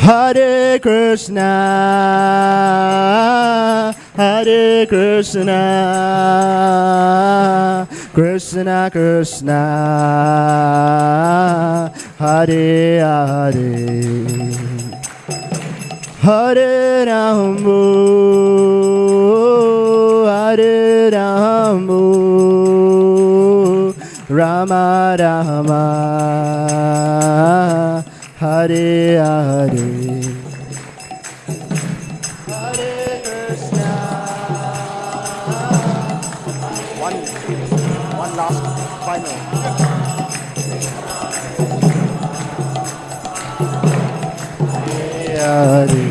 Hare Krishna, Hare Krishna, Krishna Krishna, Hare Hare, Hare Rama, Hare Rama, Rama Rama, Hare Hare. Hare Krishna. One last final. Hare Hare.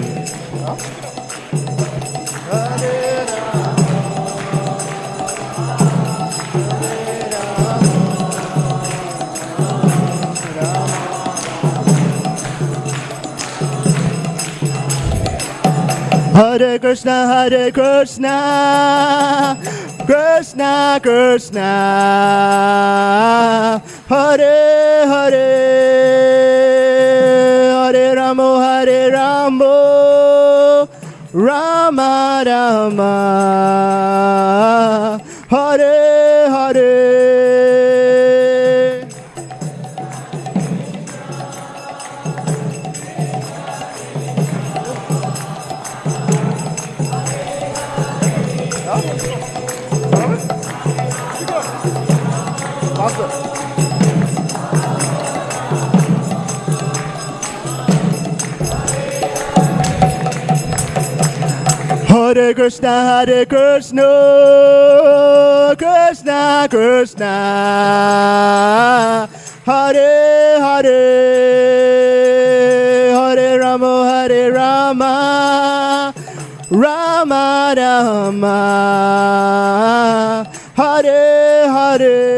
Hare Krishna, Hare Krishna, Krishna Krishna, Hare Hare, Hare Rama, Hare Rama, Rama Rama, Hare Hare. Hare Krishna, Hare Krishna, Krishna Krishna, Hare Hare, Hare Rama, Hare Rama, Rama Rama, Hare Hare.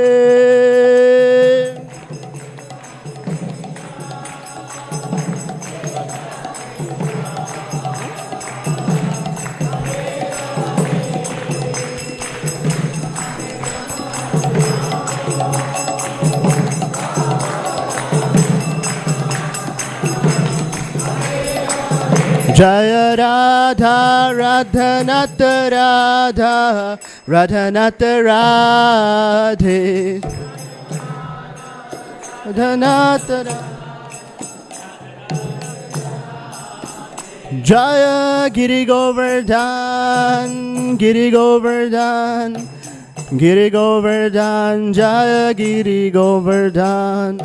Jaya Radha, Radhanata Radha, Radhanata Radhe, Radhanata Radhe. Jaya Giri Govardhan, Giri Govardhan, Giri Govardhan, Jaya Giri Govardhan.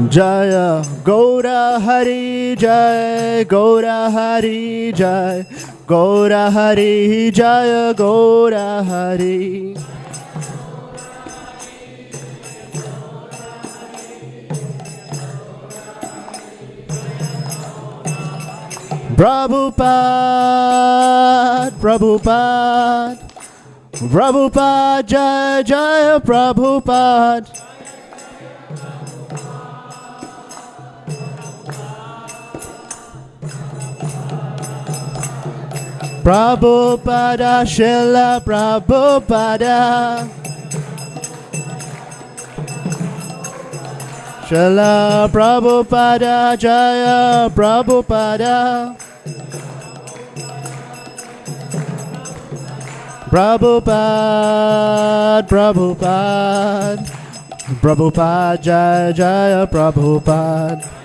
Jaya Gaura Hari Jai, Gaura Hari Jai, Gaura Hari Jaya, Gaura Hari. Prabhupada, Prabhupada, Prabhupada, Jaya Jaya Prabhupada. Prabhupada, Srila Prabhupada, Srila Prabhupada, Jaya Prabhupada, Prabhupada, Prabhupada, Prabhupada, Jaya Jaya Prabhupada.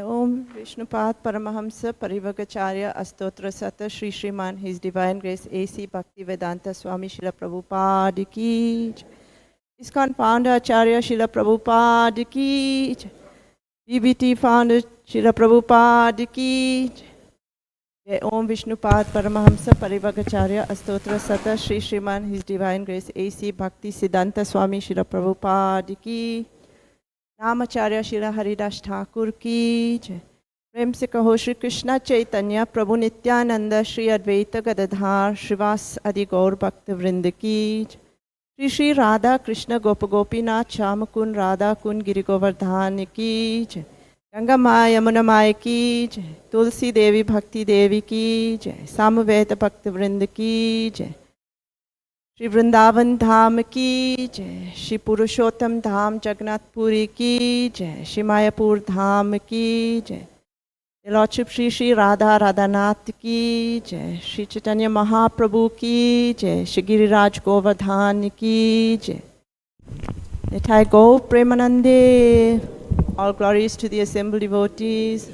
Om Vishnupad Paramahamsa Parivagacharya Astotra Sata Shri Shriman His Divine Grace A.C. Bhaktivedanta Swami Srila Prabhupada Ki Jai. ISKCON Founder Acharya Srila Prabhupada Ki Jai. BBT Founder Srila Prabhupada Ki Jai. Om Vishnupad Paramahamsa Parivagacharya Astotra Sata Shri Shriman His Divine Grace A.C. Bhakti Siddhanta Swami Srila Prabhupada Ki Namacharya Srila Haridas Thakur Ki Jai. प्रेम से कहो श्री कृष्णा चैतन्य प्रभु नित्यानंद श्री अद्वैत गदाधर श्रीवास आदि गौर भक्त वृंद की श्री श्री राधा कृष्ण गोप गोपीनाथ श्याम कुंड राधा कुंड गिरि गोवर्धन की जय। गंगा माँ यमुना माँ की जय। तुलसी देवी भक्ति देवी की जय। सामवेद भक्त वृंद की जय। श्री वृंदावन धाम की जय। श्री पुरुषोत्तम धाम जगन्नाथपुरी की जय। श्री मायापुर धाम की जय। लॉर्डशिप श्री श्री राधा राधानाथ की जय। श्री चैतन्य महाप्रभु की जय। श्री गिरिराज गोवर्धन की जय। Nitai Go Premanande. All glories to the assembled devotees.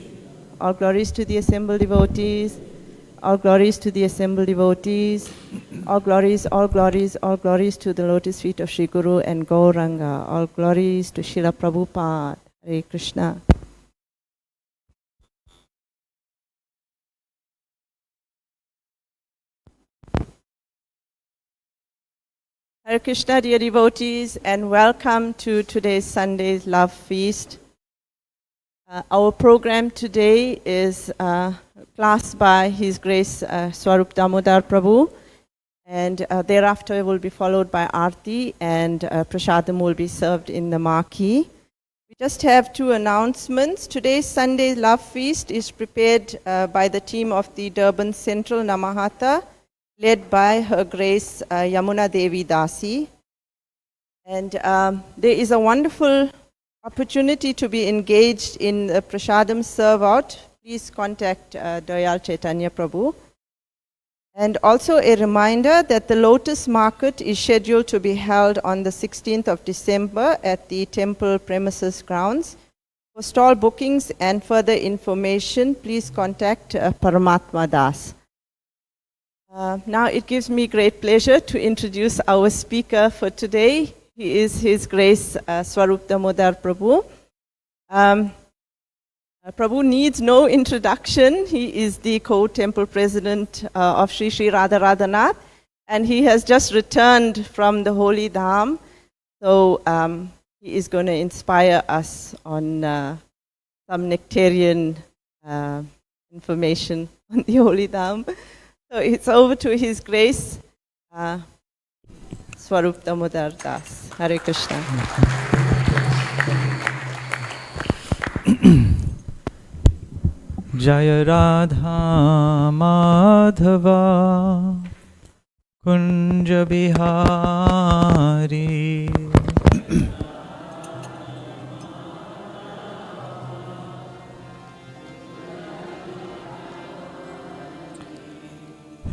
All glories to the assembled devotees. All glories to the assembled devotees. All glories, all glories, all glories to the lotus feet of Sri Guru and Gauranga. All glories to Srila Prabhupada. Hare Krishna. Hare Krishna, dear devotees, and welcome to today's Sunday's Love Feast. Our program today is class by His Grace Swarup Damodar Prabhu, and thereafter will be followed by Aarti, and Prasadam will be served in the marquee. We just have two announcements. Today's Sunday's Love Feast is prepared by the team of the Durban Central Namahata, led by Her Grace Yamuna Devi Dasi. And there is a wonderful opportunity to be engaged in the Prasadam serve-out. Please contact Dayal Chaitanya Prabhu. And also a reminder that the Lotus Market is scheduled to be held on the 16th of December at the temple premises grounds. For stall bookings and further information, please contact Paramatma Das. Now it gives me great pleasure to introduce our speaker for today. He is His Grace Swarup Damodar Prabhu. Prabhu needs no introduction. He is the co-temple president of Sri Sri Radha Radhanath, and he has just returned from the Holy Dham. So he is going to inspire us on some nectarian information on the Holy Dham. So it's over to His Grace, Swarup Damodar Das. Hare Krishna. Jaya Radha Madhava Kunja Bihari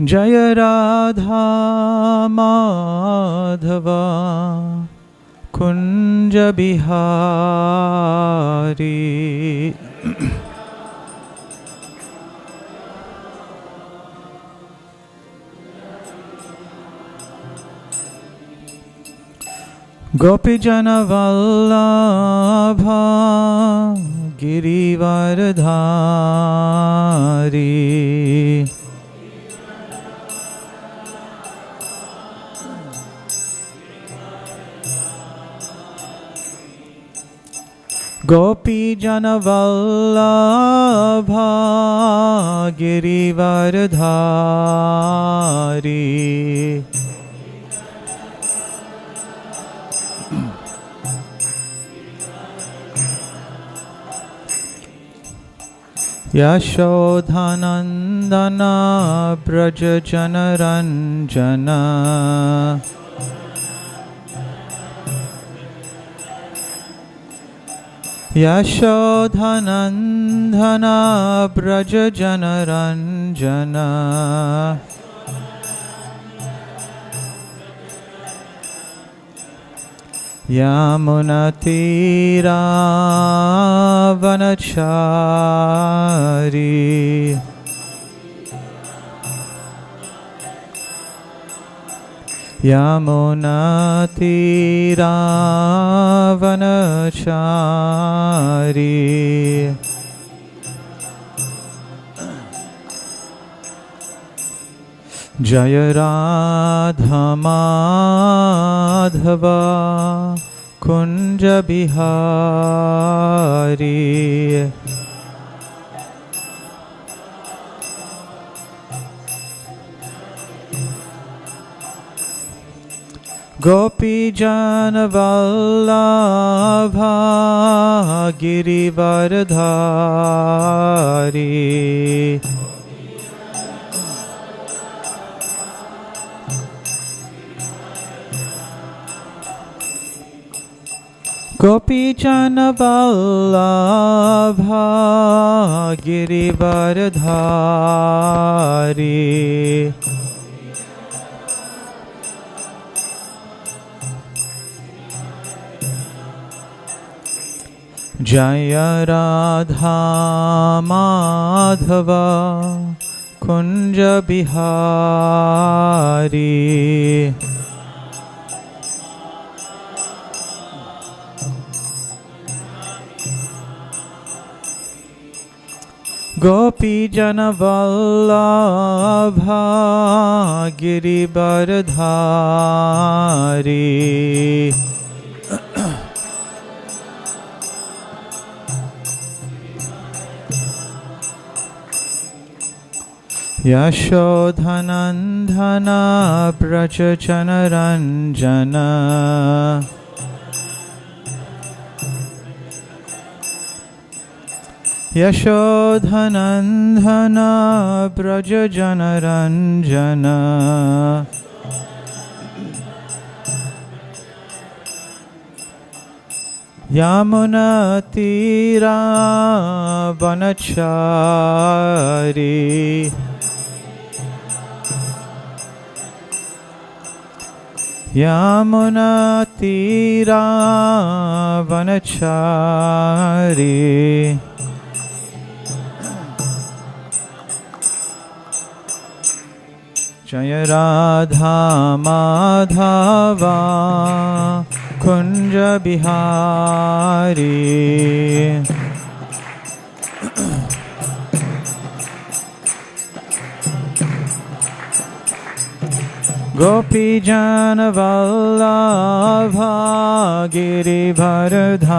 Jaya Radha Madhava Kunja Bihari Gopijana Vallabha Girivardhari Gopijana Vallabha Girivardhari Yashodhanandana Braja Janaranjana Yashodhanandana Braja Janaranjana Yamunatira Vanachari Yamunatira Vanachari Jaya Radha Madhava Kunja Bihari गोपीजन वल्लभा गिरिवरधारी गोपीजन वल्लभा गिरिवरधारी जय राधा माधव कुंज बिहारी गोपीजन वल्लभा गिरिवरधारी यशोधनंदन व्रज जनरंजन यशोधनंदन व्रज जनरंजन यमुना तीरा वनचारी यमुना तीरा वनचारी जय राधा माधवा कुंज बिहारी गोपीजन वल्लभा गिरिवरधारी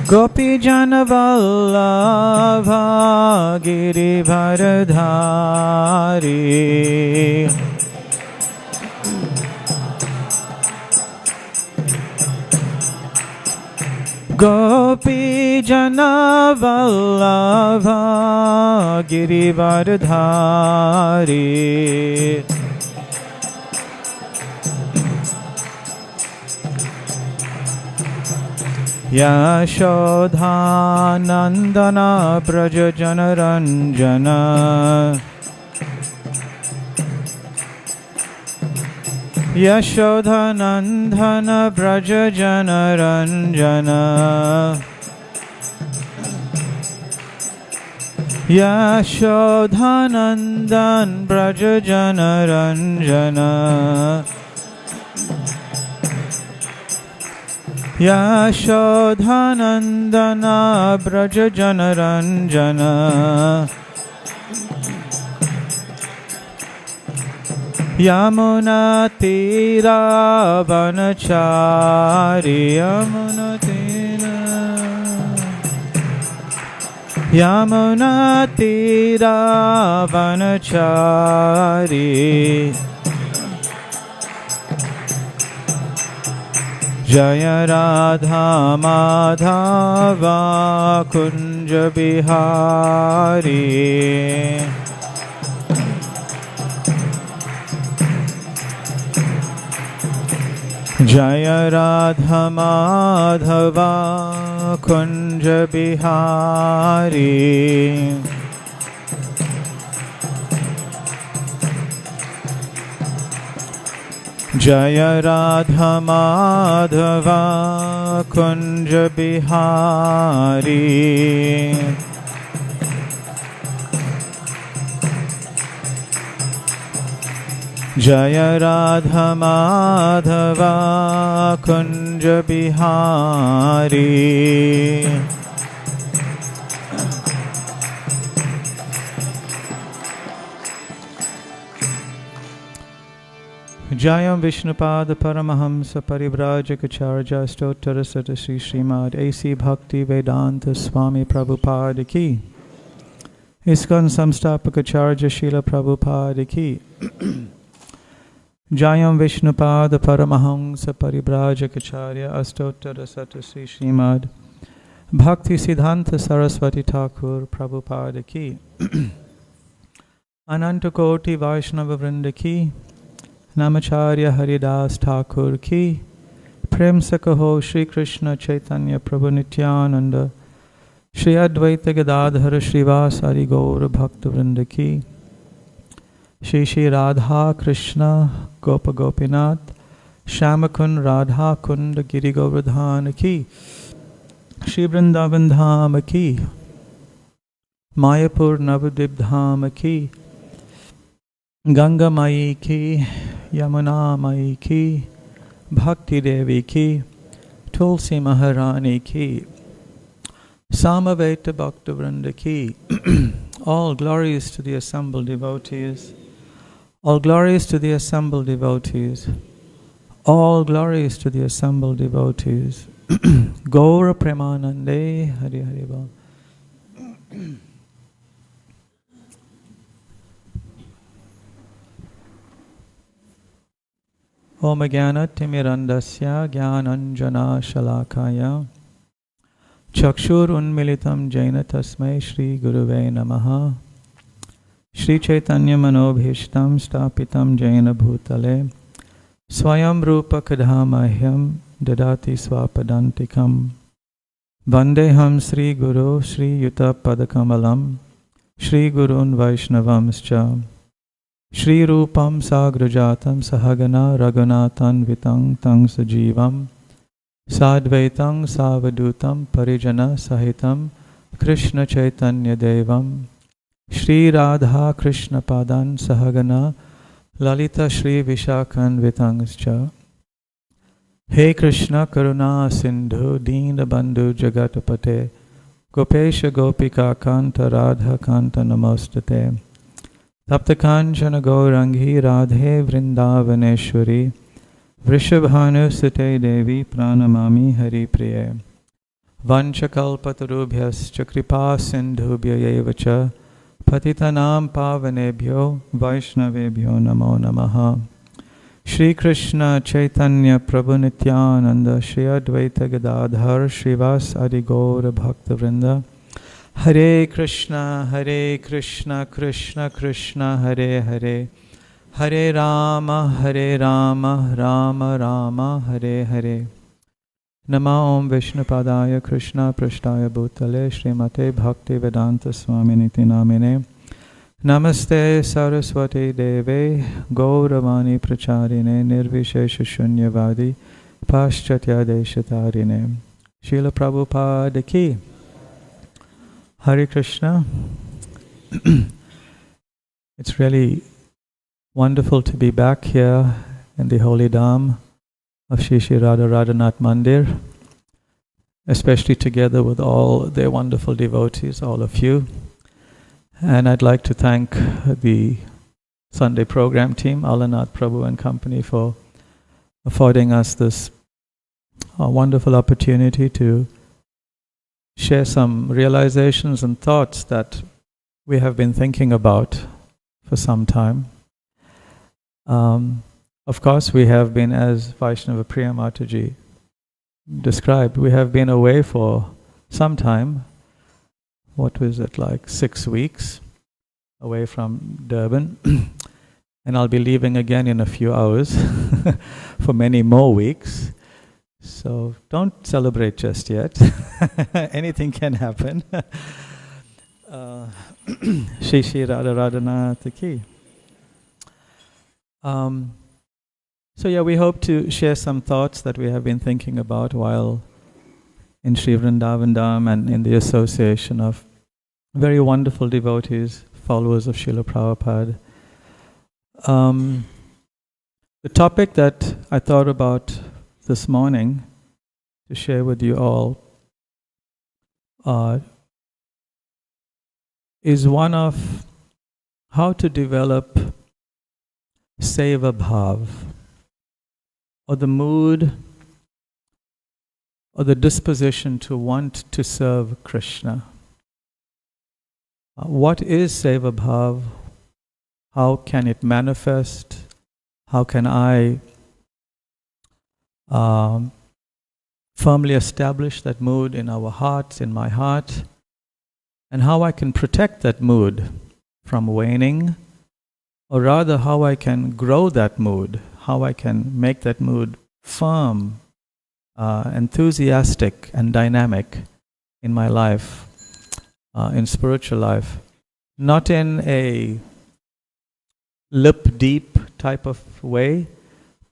गोपीजन वल्लभा गिरिवरधारी गोपीजन वल्लभा गिरिवरधारी यशोधानंदन व्रज जनरंजन यशोधनंदन व्रज जनरंजन यशोधनंदन व्रज जनरंजन यशोधनंदन व्रज जनरंजन यमुना तीरा वनचारी यमुना तीरा वनचारी जय राधा माधवा कुंज बिहारी जय राधा माधवा कुंज बिहारी जय राधा माधवा कुंज बिहारी जय Radha Madhava Kunj Bihari Jayam Vishnupada Paramahamsa Parivrajakacarya Stottarasata Sri Srimad A.C. Bhakti Vedanta Swami Prabhupada Ki. ISKCON Samstapakacharya Srila Prabhupada Ki. Jayam Vishnupada Paramahamsa Parivrajakacarya Astottarasata Sri Srimad Bhakti Siddhanta Saraswati Thakur Prabhupada Ki. Anantakoti Vaishnava Vrinda Ki. Namacharya Haridas Thakur Ki. Prem Sakaho Shri Krishna Chaitanya Prabhu Nityananda Shri Advaita Gadadhara Srivasari Gaura Bhakta Vrinda Ki. Shri Shri Radha Krishna Gopa Gopinath Shamakun Radha Kunda Giri Govardhana Ki. Shri Vrindavan Dhama Ki. Mayapur Navadip Dhama Ki. Ganga Mai Ki. Yamuna Mai Ki. Bhakti Devi Ki. Tulsi Maharani Ki. Samaveta Bhakta Vrinda Ki. All glories to the assembled devotees. All glories to the assembled devotees. All glories to the assembled devotees. Gaura Premanande Hari Hari Bol. Om Jnana Timirandasya Jnananjana Shalakaya Chakshur Unmilitam Jaina Tasmai Shri Guruve Namaha. Shri Chaitanya Manobhishtam Stapitam Jaina Bhutale Swayam Rupa Kadhamahyam Dadati Swapadantikam Vandeham Sri Guru Sri Yuta Padakamalam Shri Gurun Vaishnavamscha Shri Rupam Sagrajatam Sahagana Raghunathan Vitang Tang Sajivam Sadvaitam Savadutam Parijana Sahitam Krishna Chaitanya Devam Shri Radha Krishna Padan Sahagana Lalita Shri Vishakhan Vitangscha. He Krishna Karuna Sindhu Deena Bandhu Jagatapate Gopesha Gopika Kanta Radha Kanta Namostate Tapta Kanchana Gaurangi Radhe Vrindavaneshwari Vrishabhanu Sute Devi Pranamami Hari Priye Vanchakalpatarubhyascha Kripa Sindhubhya Evacha Patitanam Pavanebhyo Vaishnavebhyo Namo Namaha. Shri Krishna Chaitanya Prabhu Nityananda Shri Advaita Gadadhar Srivas Adi Gaura Bhakta Vrinda. Hare Krishna Krishna Krishna Hare Hare Hare Rama Rama Rama Hare Hare. Nama Om Vishnupadaya Krishna Prashtaya Bhutale Srimate Bhakti Vedanta Swaminiti Namine Namaste Saraswati Deve Gauravani Pracharine Nirvishesha Shunyavadi Paschatya Deshatarine. Srila Prabhupada Ki. Hare Krishna. It's really wonderful to be back here in the holy dham of Shri Shri Radha Radhanath Mandir, especially together with all their wonderful devotees, all of you. And I'd like to thank the Sunday program team, Alanath Prabhu and company, for affording us this wonderful opportunity to share some realizations and thoughts that we have been thinking about for some time. Of course, we have been, as Vaishnava Priya Mataji described, we have been away for some time. What was it, like 6 weeks away from Durban? And I'll be leaving again in a few hours for many more weeks. So don't celebrate just yet. Anything can happen. Shri Shri Radha Radhanath Ki. So yeah, we hope to share some thoughts that we have been thinking about while in Sri Vrindavan Dham and in the association of very wonderful devotees, followers of Srila Prabhupada. The topic that I thought about this morning to share with you all is one of how to develop Seva Bhav. or the mood or the disposition to want to serve Krishna. What is Seva Bhav? How can it manifest? How can I firmly establish that mood in our hearts, in my heart? And how I can protect that mood from waning, or rather how I can grow that mood, how I can make that mood firm, enthusiastic and dynamic in my life, in spiritual life. Not in a lip deep type of way,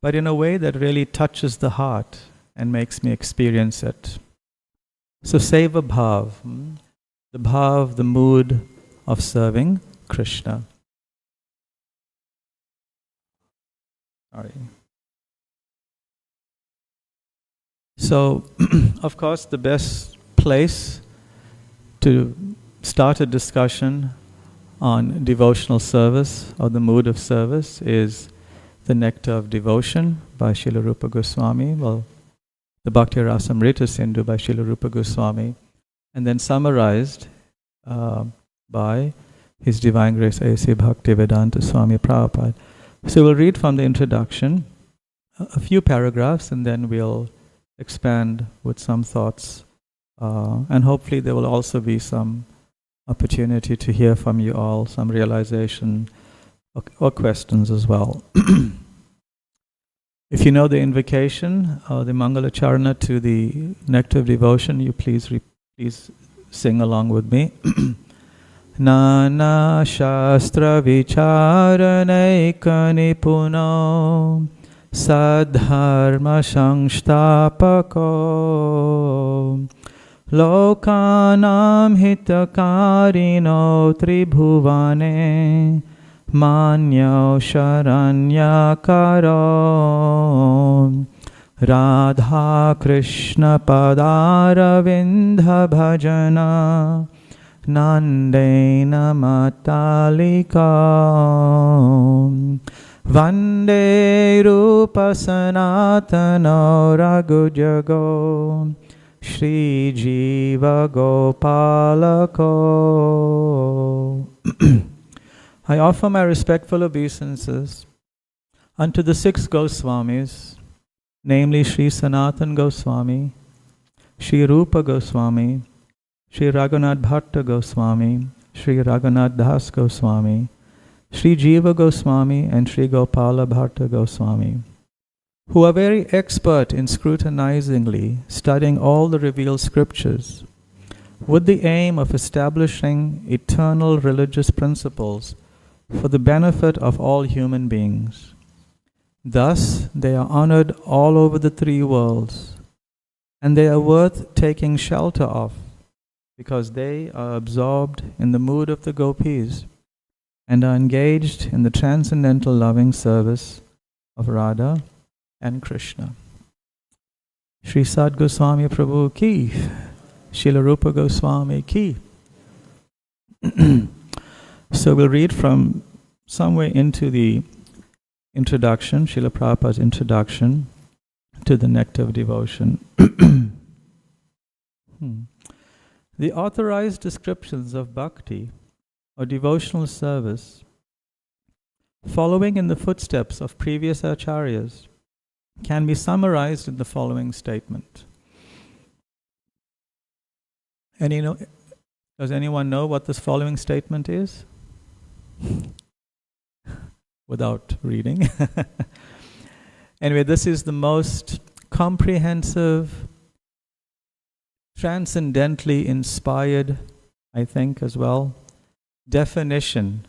but in a way that really touches the heart and makes me experience it. So Seva Bhav, the bhav, the mood of serving Krishna. Sorry. So, of course, the best place to start a discussion on devotional service or the mood of service is the Nectar of Devotion by Srila Rupa Goswami, the Bhakti Rasamrita Sindhu by Srila Rupa Goswami, and then summarized by His Divine Grace A.C. Bhaktivedanta Swami Prabhupada. So we'll read from the introduction a few paragraphs, and then we'll expand with some thoughts, and hopefully there will also be some opportunity to hear from you all, some realization or questions as well. If you know the invocation or the Mangalacharana to the Nectar of Devotion, you please sing along with me. Nana Shastra Vicharaneka Nipuno Sadharma Sangstapako Lokanam Hitakarino Tribhuvane Manyo Sharanyakaro Radha Krishna Padaravinda Bhajana Nandena Matalika Vande Rupa Sanatano Raghujago Shri Jiva Gopalako. I offer my respectful obeisances unto the 6 Goswamis, namely Shri Sanatan Goswami, Shri Rupa Goswami, Shri Raghunath Bhatta Goswami, Shri Raghunath Das Goswami, Shri Jiva Goswami, and Shri Gopala Bhatta Goswami, who are very expert in scrutinizingly studying all the revealed scriptures with the aim of establishing eternal religious principles for the benefit of all human beings. Thus, they are honored all over the 3 worlds, and they are worth taking shelter of, because they are absorbed in the mood of the gopis and are engaged in the transcendental loving service of Radha and Krishna. Shri Sad Goswami Prabhu ki, Srila Rupa Goswami ki. So we'll read from somewhere into the introduction, Srila Prabhupada's introduction to the Nectar of Devotion. The authorized descriptions of bhakti or devotional service, following in the footsteps of previous acharyas, can be summarized in the following statement. Does anyone know what this following statement is? Without reading. Anyway, this is the most comprehensive, transcendently inspired, I think as well, definition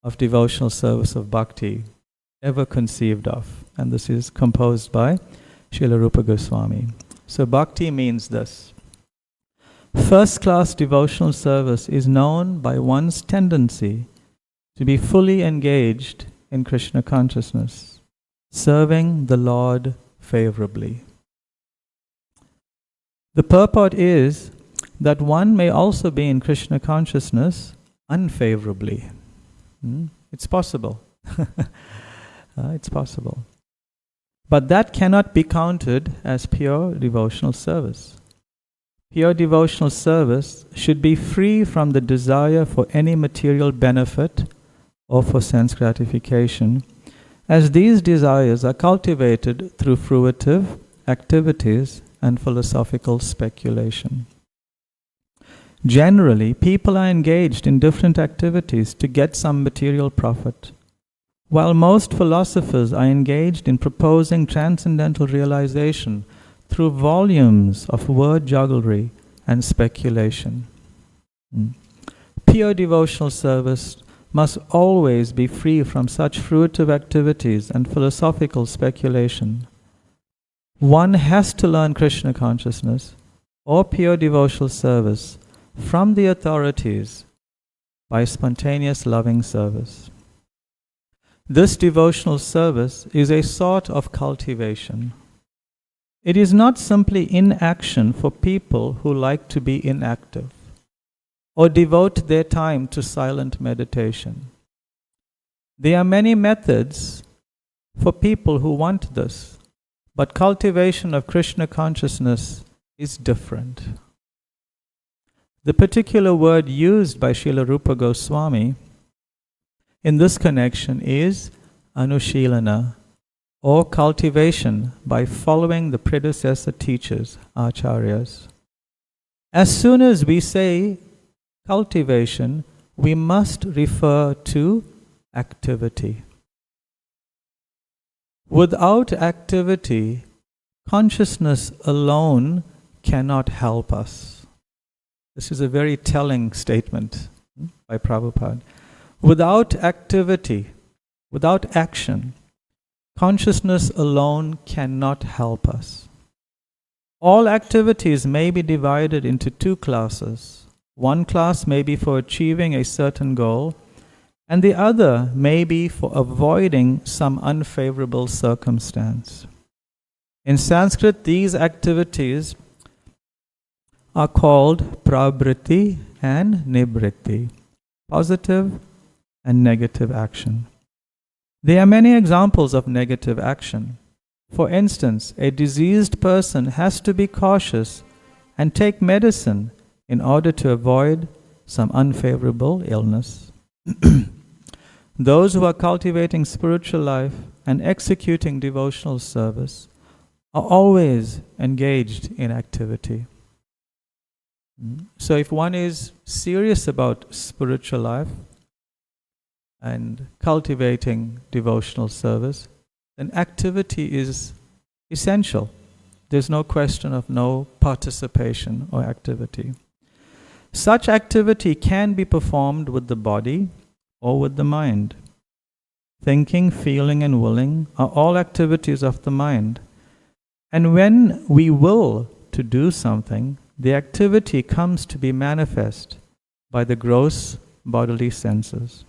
of devotional service of bhakti ever conceived of. And this is composed by Srila Rupa Goswami. So bhakti means this. First-class devotional service is known by one's tendency to be fully engaged in Krishna consciousness, serving the Lord favorably. The purport is that one may also be in Krishna consciousness unfavorably. It's possible. It's possible. But that cannot be counted as pure devotional service. Pure devotional service should be free from the desire for any material benefit or for sense gratification, as these desires are cultivated through fruitive activities and philosophical speculation. Generally, people are engaged in different activities to get some material profit, while most philosophers are engaged in proposing transcendental realization through volumes of word jugglery and speculation. Pure devotional service must always be free from such fruitive activities and philosophical speculation. One has to learn Krishna consciousness or pure devotional service from the authorities by spontaneous loving service. This devotional service is a sort of cultivation. It is not simply inaction for people who like to be inactive or devote their time to silent meditation. There are many methods for people who want this, but cultivation of Krishna consciousness is different. The particular word used by Srila Rupa Goswami in this connection is anushilana, or cultivation by following the predecessor teachers, acharyas. As soon as we say cultivation, we must refer to activity. Without activity, consciousness alone cannot help us. This is a very telling statement by Prabhupada. Without activity, without action, consciousness alone cannot help us. All activities may be divided into two classes. One class may be for achieving a certain goal, and the other may be for avoiding some unfavorable circumstance. In Sanskrit, these activities are called pravriti and nivriti, positive and negative action. There are many examples of negative action. For instance, a diseased person has to be cautious and take medicine in order to avoid some unfavorable illness. Those who are cultivating spiritual life and executing devotional service are always engaged in activity. So if one is serious about spiritual life and cultivating devotional service, then activity is essential. There's no question of no participation or activity. Such activity can be performed with the body or with the mind. Thinking, feeling, and willing are all activities of the mind. And when we will to do something, the activity comes to be manifest by the gross bodily senses.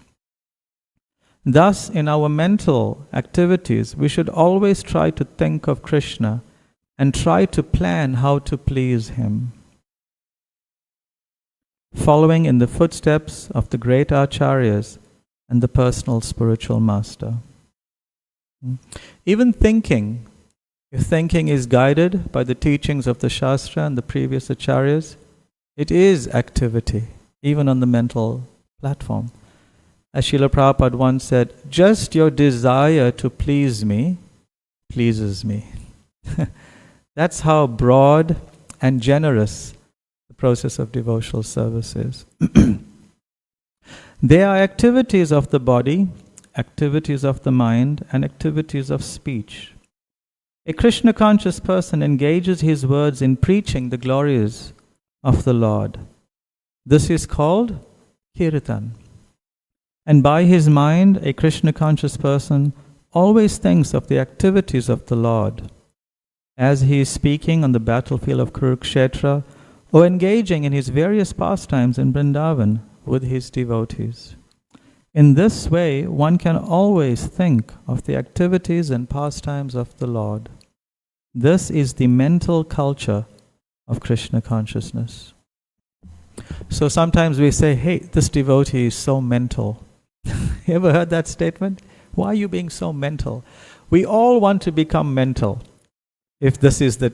Thus, in our mental activities, we should always try to think of Krishna and try to plan how to please Him, following in the footsteps of the great acharyas and the personal spiritual master. Even thinking, if thinking is guided by the teachings of the Shastra and the previous acharyas, it is activity, even on the mental platform. As Srila Prabhupada once said, just your desire to please me pleases me. That's how broad and generous the process of devotional service is. There are activities of the body, activities of the mind, and activities of speech. A Krishna conscious person engages his words in preaching the glories of the Lord. This is called kirtan. And by his mind, a Krishna conscious person always thinks of the activities of the Lord as he is speaking on the battlefield of Kurukshetra or engaging in his various pastimes in Vrindavan with his devotees. In this way, one can always think of the activities and pastimes of the Lord. This is the mental culture of Krishna consciousness. So sometimes we say, hey, this devotee is so mental. You ever heard that statement? Why are you being so mental? We all want to become mental, if this is the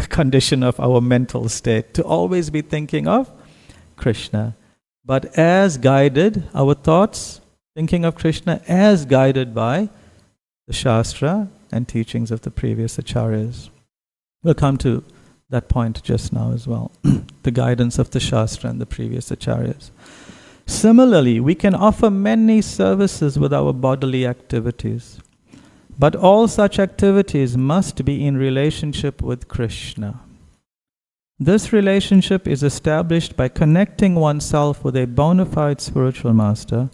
condition of our mental state, to always be thinking of Krishna. But as guided, our thoughts, thinking of Krishna, as guided by the Shastra and teachings of the previous acharyas. We'll come to that point just now as well. The guidance of the Shastra and the previous acharyas. Similarly, we can offer many services with our bodily activities. But all such activities must be in relationship with Krishna. This relationship is established by connecting oneself with a bona fide spiritual master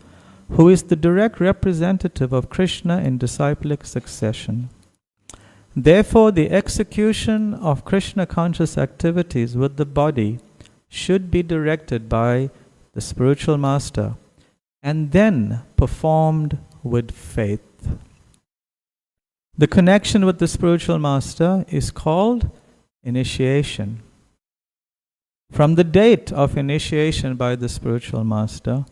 who is the direct representative of Krishna in disciplic succession. Therefore, the execution of Krishna conscious activities with the body should be directed by the spiritual master and then performed with faith. The connection with the spiritual master is called initiation. From the date of initiation by the spiritual master,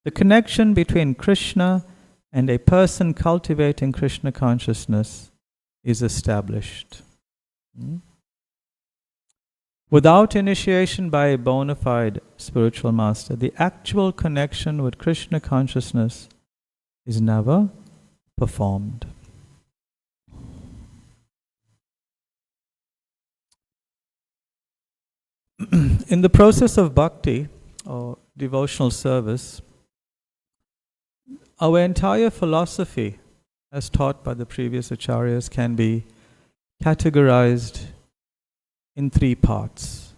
the connection between Krishna and a person cultivating Krishna consciousness is established. Without initiation by a bona fide spiritual master, the actual connection with Krishna consciousness is never performed. In the process of bhakti, or devotional service, our entire philosophy, as taught by the previous acharyas, can be categorized in 3 parts.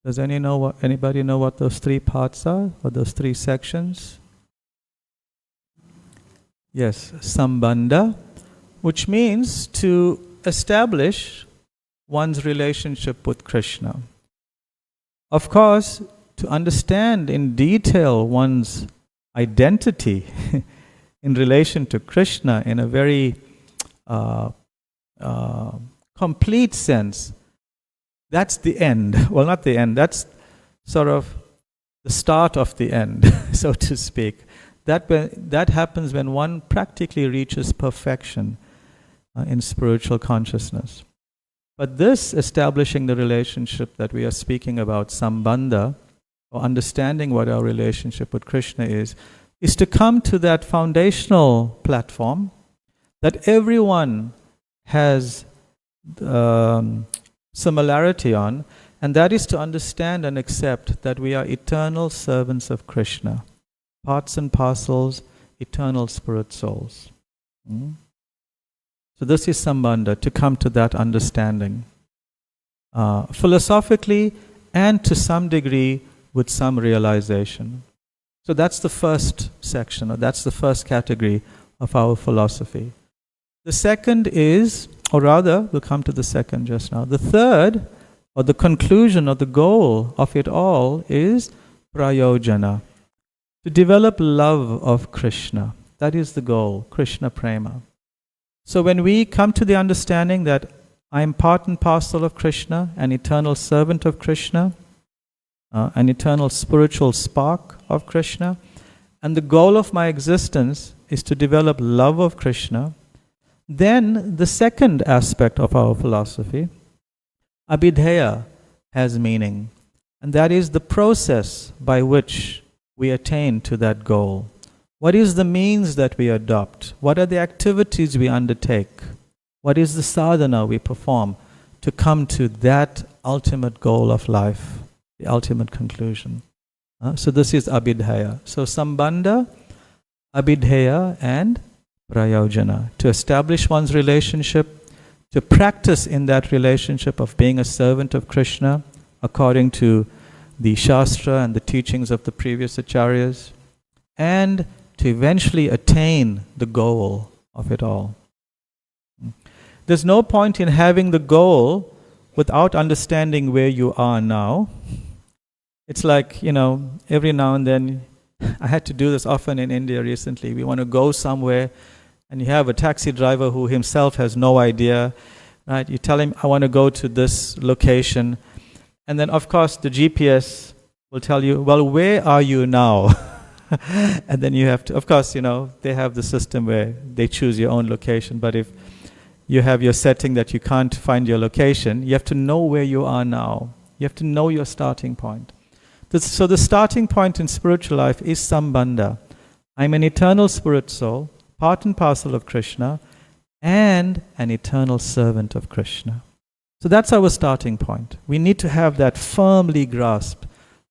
Does anybody know what those 3 parts are, or those 3 sections? Yes, sambandha, which means to establish one's relationship with Krishna. Of course, to understand in detail one's identity in relation to Krishna in a very complete sense, that's the end. Well, not the end, that's sort of the start of the end, so to speak. That happens when one practically reaches perfection in spiritual consciousness. But this establishing the relationship that we are speaking about, sambandha, or understanding what our relationship with Krishna is to come to that foundational platform that everyone has similarity on, and that is to understand and accept that we are eternal servants of Krishna, parts and parcels, eternal spirit souls. So this is sambandha, to come to that understanding. Philosophically and to some degree with some realization. So that's the first section, or that's the first category of our philosophy. The second is, or rather, we'll come to the second just now. The third, or the conclusion or the goal of it all is prayojana, to develop love of Krishna. That is the goal, Krishna prema. So when we come to the understanding that I am part and parcel of Krishna, an eternal servant of Krishna, an eternal spiritual spark of Krishna, and the goal of my existence is to develop love of Krishna, then the second aspect of our philosophy, abhidheya, has meaning, and that is the process by which we attain to that goal. What is the means that we adopt? What are the activities we undertake? What is the sadhana we perform to come to that ultimate goal of life, the ultimate conclusion? So this is abhidheya. So sambandha, abhidheya, and prayojana. To establish one's relationship, to practice in that relationship of being a servant of Krishna according to the Shastra and the teachings of the previous acharyas, and to eventually attain the goal of it all. There's no point in having the goal without understanding where you are now. It's like, every now and then, I had to do this often in India recently. We want to go somewhere, and you have a taxi driver who himself has no idea, right? You tell him, I want to go to this location. And then, of course, the GPS will tell you, well, where are you now? And then you have to, of course, they have the system where they choose your own location, but if you have your setting that you can't find your location, you have to know where you are now. You have to know your starting point. So the starting point in spiritual life is Sambandha. I'm an eternal spirit soul, part and parcel of Krishna, and an eternal servant of Krishna. So that's our starting point. We need to have that firmly grasped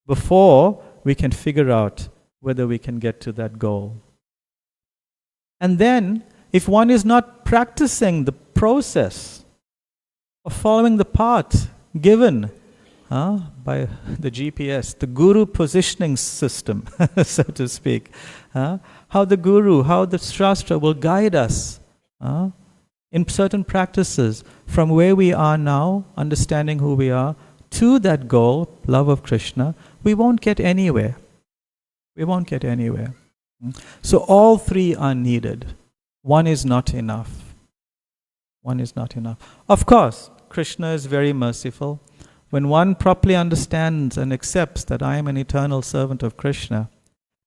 before we can figure out whether we can get to that goal. And then, if one is not practicing the process of following the path given by the GPS, the Guru positioning system, so to speak, how the Shastra will guide us in certain practices from where we are now, understanding who we are, to that goal, love of Krishna, we won't get anywhere. We won't get anywhere. So all three are needed. One is not enough. One is not enough. Of course, Krishna is very merciful. When one properly understands and accepts that I am an eternal servant of Krishna,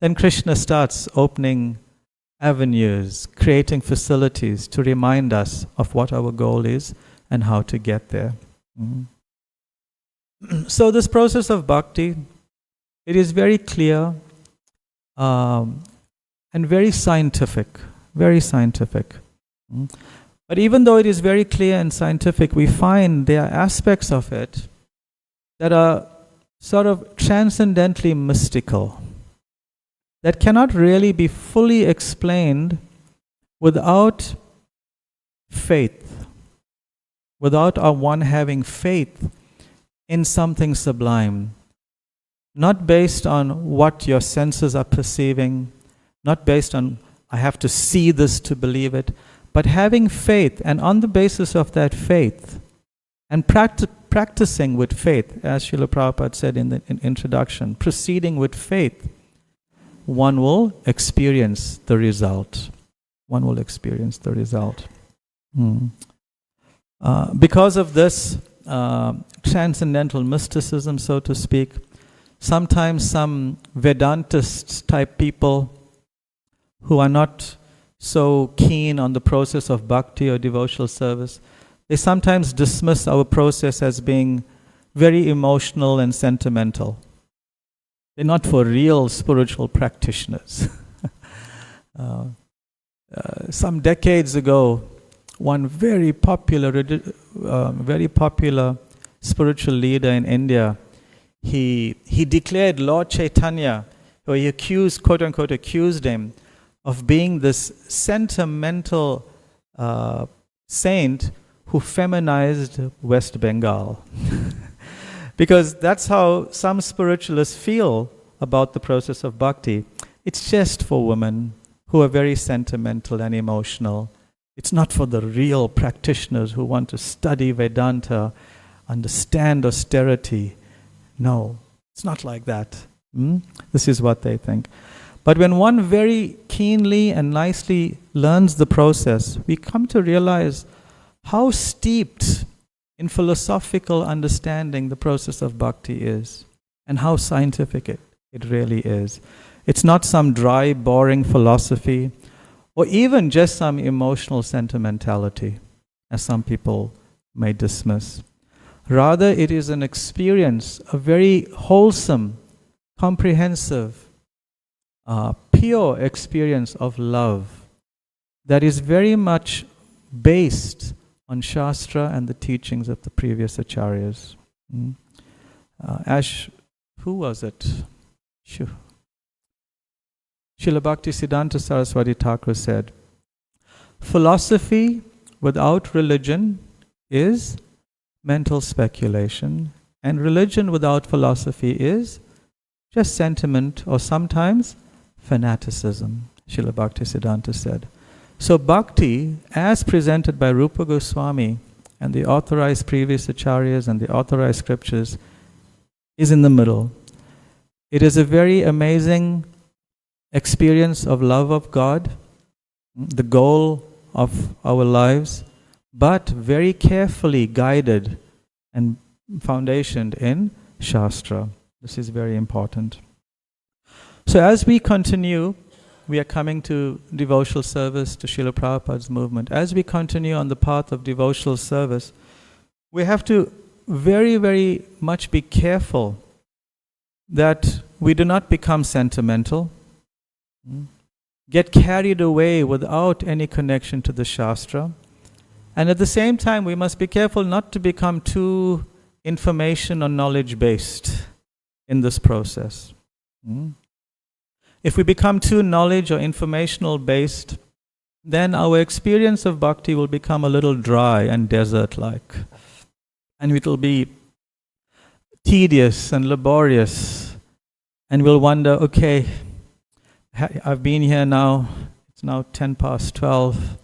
then Krishna starts opening avenues, creating facilities to remind us of what our goal is and how to get there. So this process of bhakti, it is very clear and very scientific, very scientific. But even though it is very clear and scientific, we find there are aspects of it that are sort of transcendently mystical, that cannot really be fully explained without faith, without our one having faith in something sublime, not based on what your senses are perceiving, not based on I have to see this to believe it, but having faith, and on the basis of that faith, and practicing with faith, as Srila Prabhupada said in the introduction, proceeding with faith, one will experience the result. One will experience the result. Because of this transcendental mysticism, so to speak, sometimes some Vedantist type people who are not so keen on the process of bhakti or devotional service, they sometimes dismiss our process as being very emotional and sentimental. They're not for real spiritual practitioners. Some decades ago, one very popular spiritual leader in India, he declared Lord Chaitanya, or he accused, quote unquote, accused him of being this sentimental saint who feminized West Bengal. Because that's how some spiritualists feel about the process of bhakti. It's just for women who are very sentimental and emotional. It's not for the real practitioners who want to study Vedanta, understand austerity. No, it's not like that. This is what they think. But when one very keenly and nicely learns the process, we come to realize how steeped in philosophical understanding the process of bhakti is, and how scientific it really is. It's not some dry, boring philosophy, or even just some emotional sentimentality, as some people may dismiss. Rather, it is an experience, a very wholesome, comprehensive, pure experience of love that is very much based on Shastra and the teachings of the previous acharyas. Who was it? Srila Bhaktisiddhanta Saraswati Thakur said, philosophy without religion is mental speculation, and religion without philosophy is just sentiment or sometimes fanaticism, Srila Bhaktisiddhanta said. So bhakti, as presented by Rupa Goswami and the authorized previous acharyas and the authorized scriptures, is in the middle. It is a very amazing experience of love of God, the goal of our lives, but very carefully guided and foundationed in Shastra. This is very important. So as we continue, we are coming to devotional service, to Srila Prabhupada's movement. As we continue on the path of devotional service, we have to very, very much be careful that we do not become sentimental, get carried away without any connection to the Shastra. And at the same time, we must be careful not to become too information or knowledge based in this process. If we become too knowledge or informational based, then our experience of bhakti will become a little dry and desert-like. And it will be tedious and laborious. And we'll wonder, okay, I've been here now, it's now 10 past 12.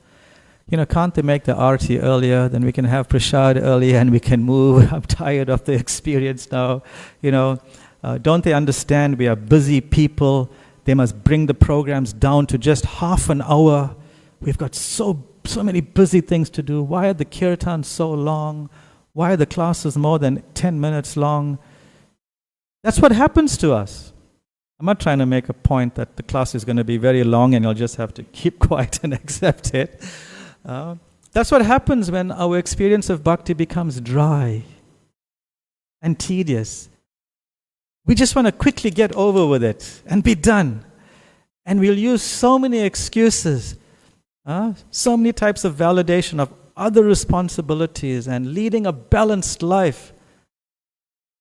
Can't they make the arti earlier? Then we can have prasad earlier and we can move. I'm tired of the experience now. Don't they understand we are busy people? They must bring the programs down to just half an hour. We've got so many busy things to do. Why are the kirtans so long? Why are the classes more than 10 minutes long? That's what happens to us. I'm not trying to make a point that the class is going to be very long and you'll just have to keep quiet and accept it. That's what happens when our experience of bhakti becomes dry and tedious. We just want to quickly get over with it and be done. And we'll use so many excuses, so many types of validation of other responsibilities and leading a balanced life.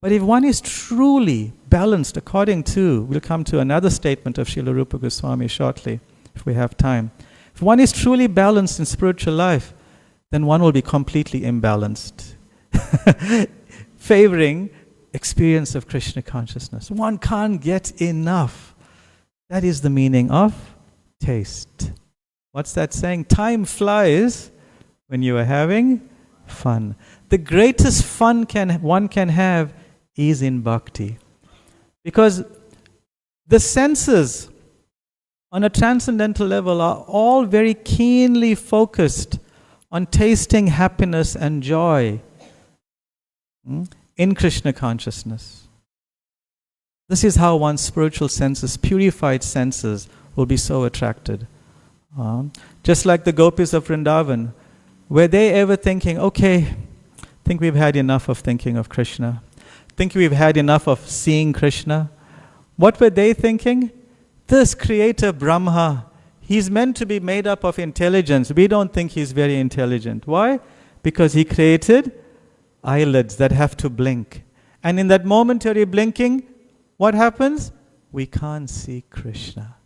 But if one is truly balanced according to, we'll come to another statement of Srila Rupa Goswami shortly, if we have time. If one is truly balanced in spiritual life, then one will be completely imbalanced, favoring experience of Krishna consciousness. One can't get enough. That is the meaning of taste. What's that saying? Time flies when you are having fun. The greatest fun one can have is in bhakti. Because the senses on a transcendental level are all very keenly focused on tasting happiness and joy in Krishna consciousness. This is how one's spiritual senses, purified senses, will be so attracted. Just like the gopis of Vrindavan, were they ever thinking, okay, think we've had enough of thinking of Krishna? Think we've had enough of seeing Krishna? What were they thinking? This creator Brahma, he's meant to be made up of intelligence. We don't think he's very intelligent. Why? Because he created eyelids that have to blink. And in that momentary blinking, what happens? We can't see Krishna.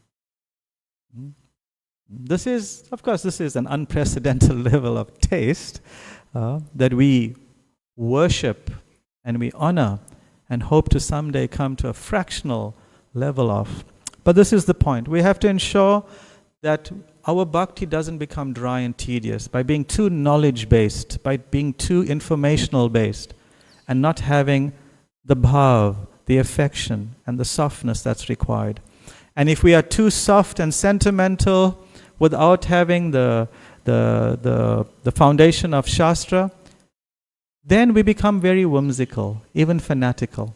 This is an unprecedented level of taste that we worship and we honor and hope to someday come to a fractional level of. But this is the point. We have to ensure that our bhakti doesn't become dry and tedious by being too knowledge-based, by being too informational-based, and not having the bhav, the affection, and the softness that's required. And if we are too soft and sentimental without having the foundation of Shastra, then we become very whimsical, even fanatical.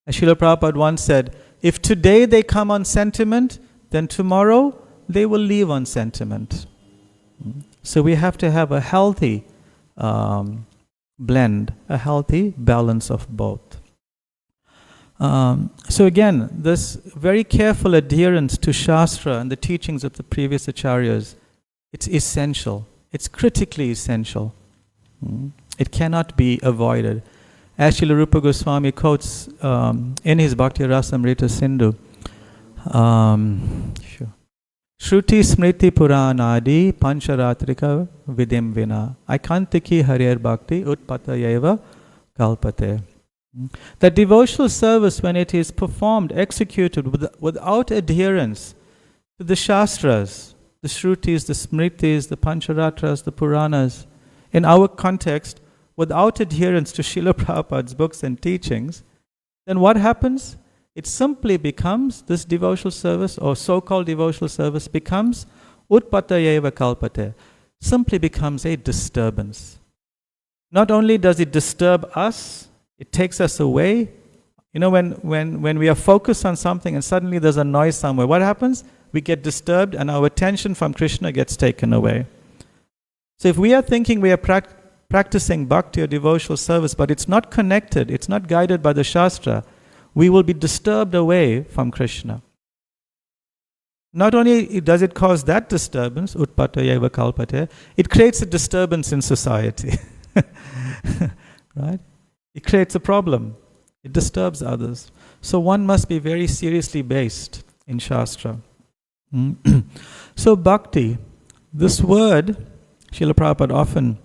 As Srila Prabhupada once said, if today they come on sentiment, then tomorrow they will leave on sentiment. So we have to have a healthy blend, a healthy balance of both. So again, this very careful adherence to Shastra and the teachings of the previous acharyas, it's essential. It's critically essential. It cannot be avoided. As Srila Rupa Goswami quotes in his Bhakti Rasamrita Sindhu, Shruti Smriti Puranadi Pancharatrika Vidim Vina Aikantiki Harir Bhakti Utpatayeva Kalpate. That devotional service, when it is performed, executed without adherence to the Shastras, the Shrutis, the Smritis, the Pancharatras, the Puranas, in our context, without adherence to Srila Prabhupada's books and teachings, then what happens? It simply becomes, this devotional service, or so-called devotional service, becomes utpatayeva kalpate, simply becomes a disturbance. Not only does it disturb us, it takes us away You know, when we are focused on something and suddenly there's a noise somewhere, what happens? We get disturbed and our attention from Krishna gets taken away. So if we are thinking we are practicing bhakti or devotional service, but it's not connected, it's not guided by the Shastra, we will be disturbed away from Krishna. Not only does it cause that disturbance, utpatayeva kalpate, it creates a disturbance in society. Right? It creates a problem. It disturbs others. So one must be very seriously based in Shastra. So bhakti, this word, Srila Prabhupada often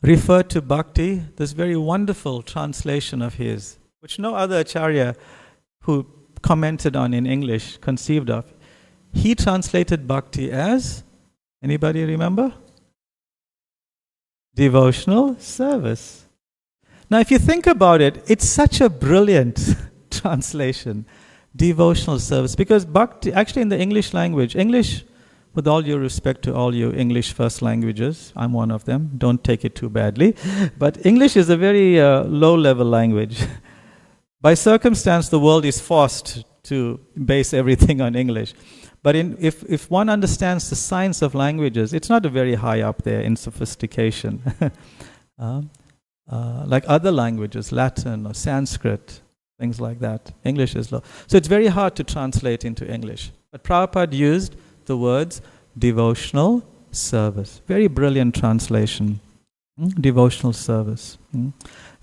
referred to bhakti, this very wonderful translation of his, which no other acharya who commented on in English conceived of. He translated bhakti as, anybody remember? Devotional service. Now if you think about it, it's such a brilliant translation, devotional service, because bhakti, actually in the English language, English, with all due respect to all you English first languages, I'm one of them, don't take it too badly, but English is a very low-level language. By circumstance, the world is forced to base everything on English. But if one understands the science of languages, it's not a very high up there in sophistication. Like other languages, Latin or Sanskrit, things like that. English is low. So it's very hard to translate into English. But Prabhupada used the words devotional service. Very brilliant translation. Devotional service.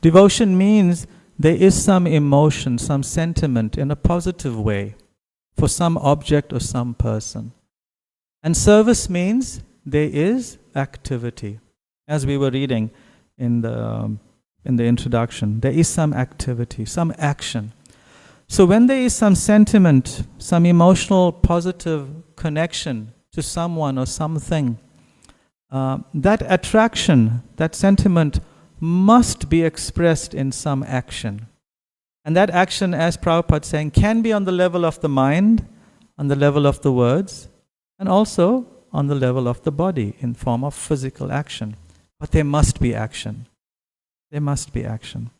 Devotion means there is some emotion, some sentiment in a positive way for some object or some person. And service means there is activity. As we were reading in the introduction, there is some activity, some action. So when there is some sentiment, some emotional positive connection to someone or something, that attraction, that sentiment must be expressed in some action. And that action, as Prabhupada is saying, can be on the level of the mind, on the level of the words, and also on the level of the body in form of physical action. But there must be action. There must be action.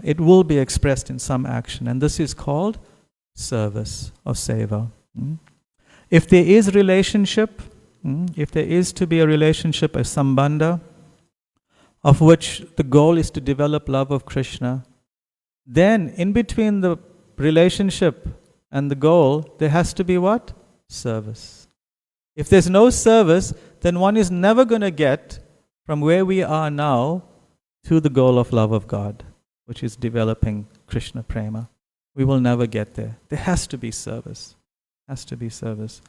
It will be expressed in some action, and this is called service or seva. If there is relationship, if there is to be a relationship, a sambandha, of which the goal is to develop love of Krishna, then in between the relationship and the goal, there has to be what? Service. If there's no service, then one is never going to get from where we are now to the goal of love of God, which is developing Krishna prema. We will never get there. There has to be service. Has to be service.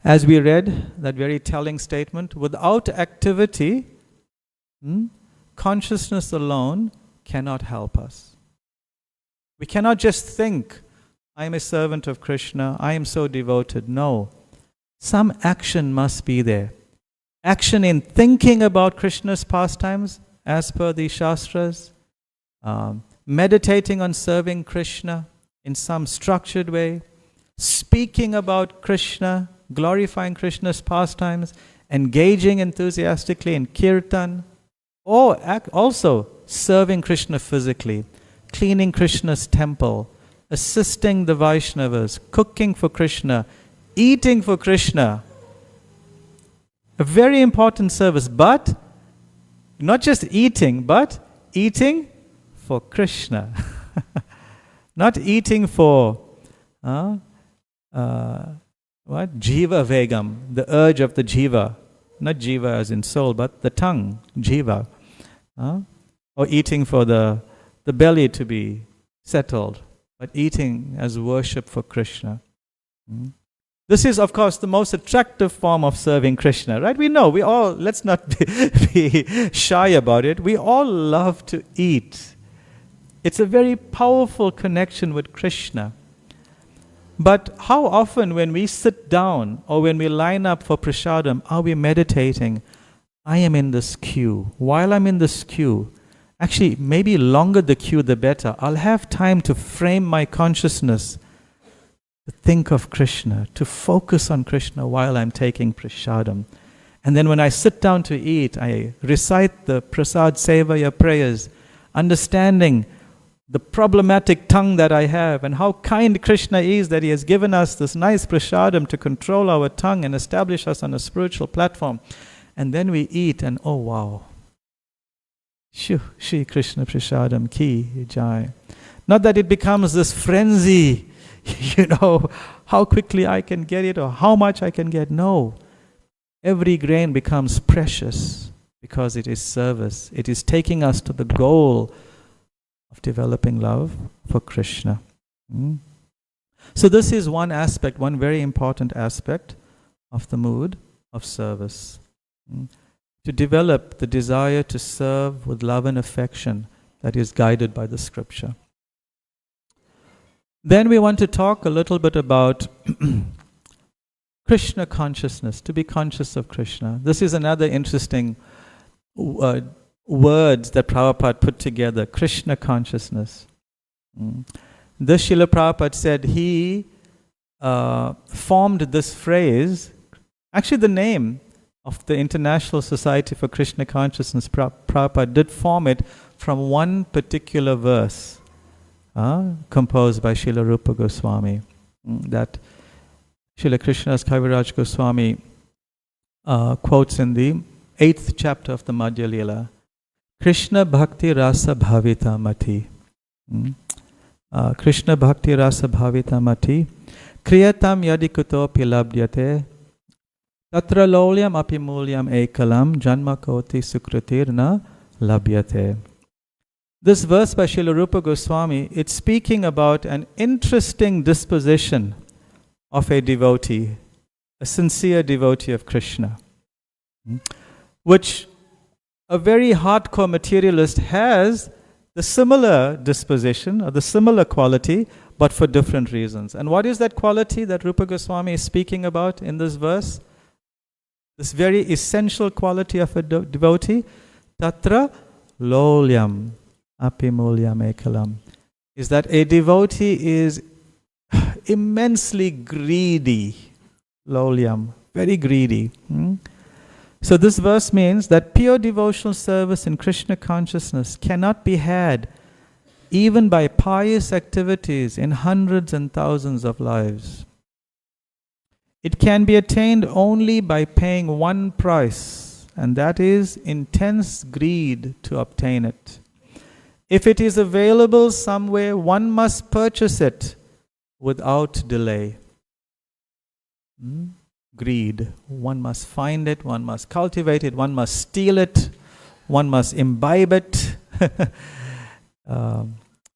As we read that very telling statement, without activity, consciousness alone cannot help us. We cannot just think, I am a servant of Krishna, I am so devoted. No. Some action must be there. Action in thinking about Krishna's pastimes, as per the Shastras, meditating on serving Krishna in some structured way, speaking about Krishna, glorifying Krishna's pastimes, engaging enthusiastically in kirtan, or also serving Krishna physically, cleaning Krishna's temple, assisting the Vaishnavas, cooking for Krishna, eating for Krishna. A very important service, but not just eating, but eating for Krishna. Not eating for what? Jiva vegam, the urge of the jiva. Not jiva as in soul, but the tongue, jiva. Or eating for the belly to be settled, but eating as worship for Krishna. This is, of course, the most attractive form of serving Krishna, right? We know, we all, let's not be shy about it. We all love to eat. It's a very powerful connection with Krishna. But how often when we sit down or when we line up for prasadam, are we meditating? I am in this queue. While I'm in this queue, actually, maybe longer the queue, the better. I'll have time to frame my consciousness, to think of Krishna, to focus on Krishna while I'm taking prasadam. And then when I sit down to eat, I recite the prasad sevaya prayers, understanding the problematic tongue that I have, and how kind Krishna is that he has given us this nice prasadam to control our tongue and establish us on a spiritual platform. And then we eat and oh wow. Shri Krishna prasadam ki jai. Not that it becomes this frenzy, how quickly I can get it or how much I can get. No. Every grain becomes precious because it is service. It is taking us to the goal of developing love for Krishna. So this is one aspect, one very important aspect of the mood of service. To develop the desire to serve with love and affection that is guided by the scripture. Then we want to talk a little bit about Krishna consciousness, to be conscious of Krishna. This is another interesting words that Prabhupada put together, Krishna consciousness. This Srila Prabhupada said he formed this phrase, actually the name of the International Society for Krishna Consciousness, Prabhupada did form it from one particular verse composed by Srila Rupa Goswami, that Srila Krishnadas Kaviraj Goswami quotes in the 8th chapter of the Madhya Lila. Krishna Bhakti Rasa Bhavita Mati. Krishna Bhakti Rasa Bhavita Mati. Kriyatam Yadikuto Pilabdyate. Tatra Lolyam Apimulyam Ekalam Janma Koti Sukritirna Labhyate. This verse by Srila Rupa Goswami, it's speaking about an interesting disposition of a devotee, a sincere devotee of Krishna, which a very hardcore materialist has the similar disposition or the similar quality, but for different reasons. And what is that quality that Rupa Goswami is speaking about in this verse? This very essential quality of a devotee, Tatra Lolyam Apimulyam Ekalam, is that a devotee is immensely greedy. Lolyam, very greedy. So this verse means that pure devotional service in Krishna consciousness cannot be had even by pious activities in hundreds and thousands of lives. It can be attained only by paying one price, and that is intense greed to obtain it. If it is available somewhere, one must purchase it without delay. Greed. One must find it, one must cultivate it, one must steal it, one must imbibe it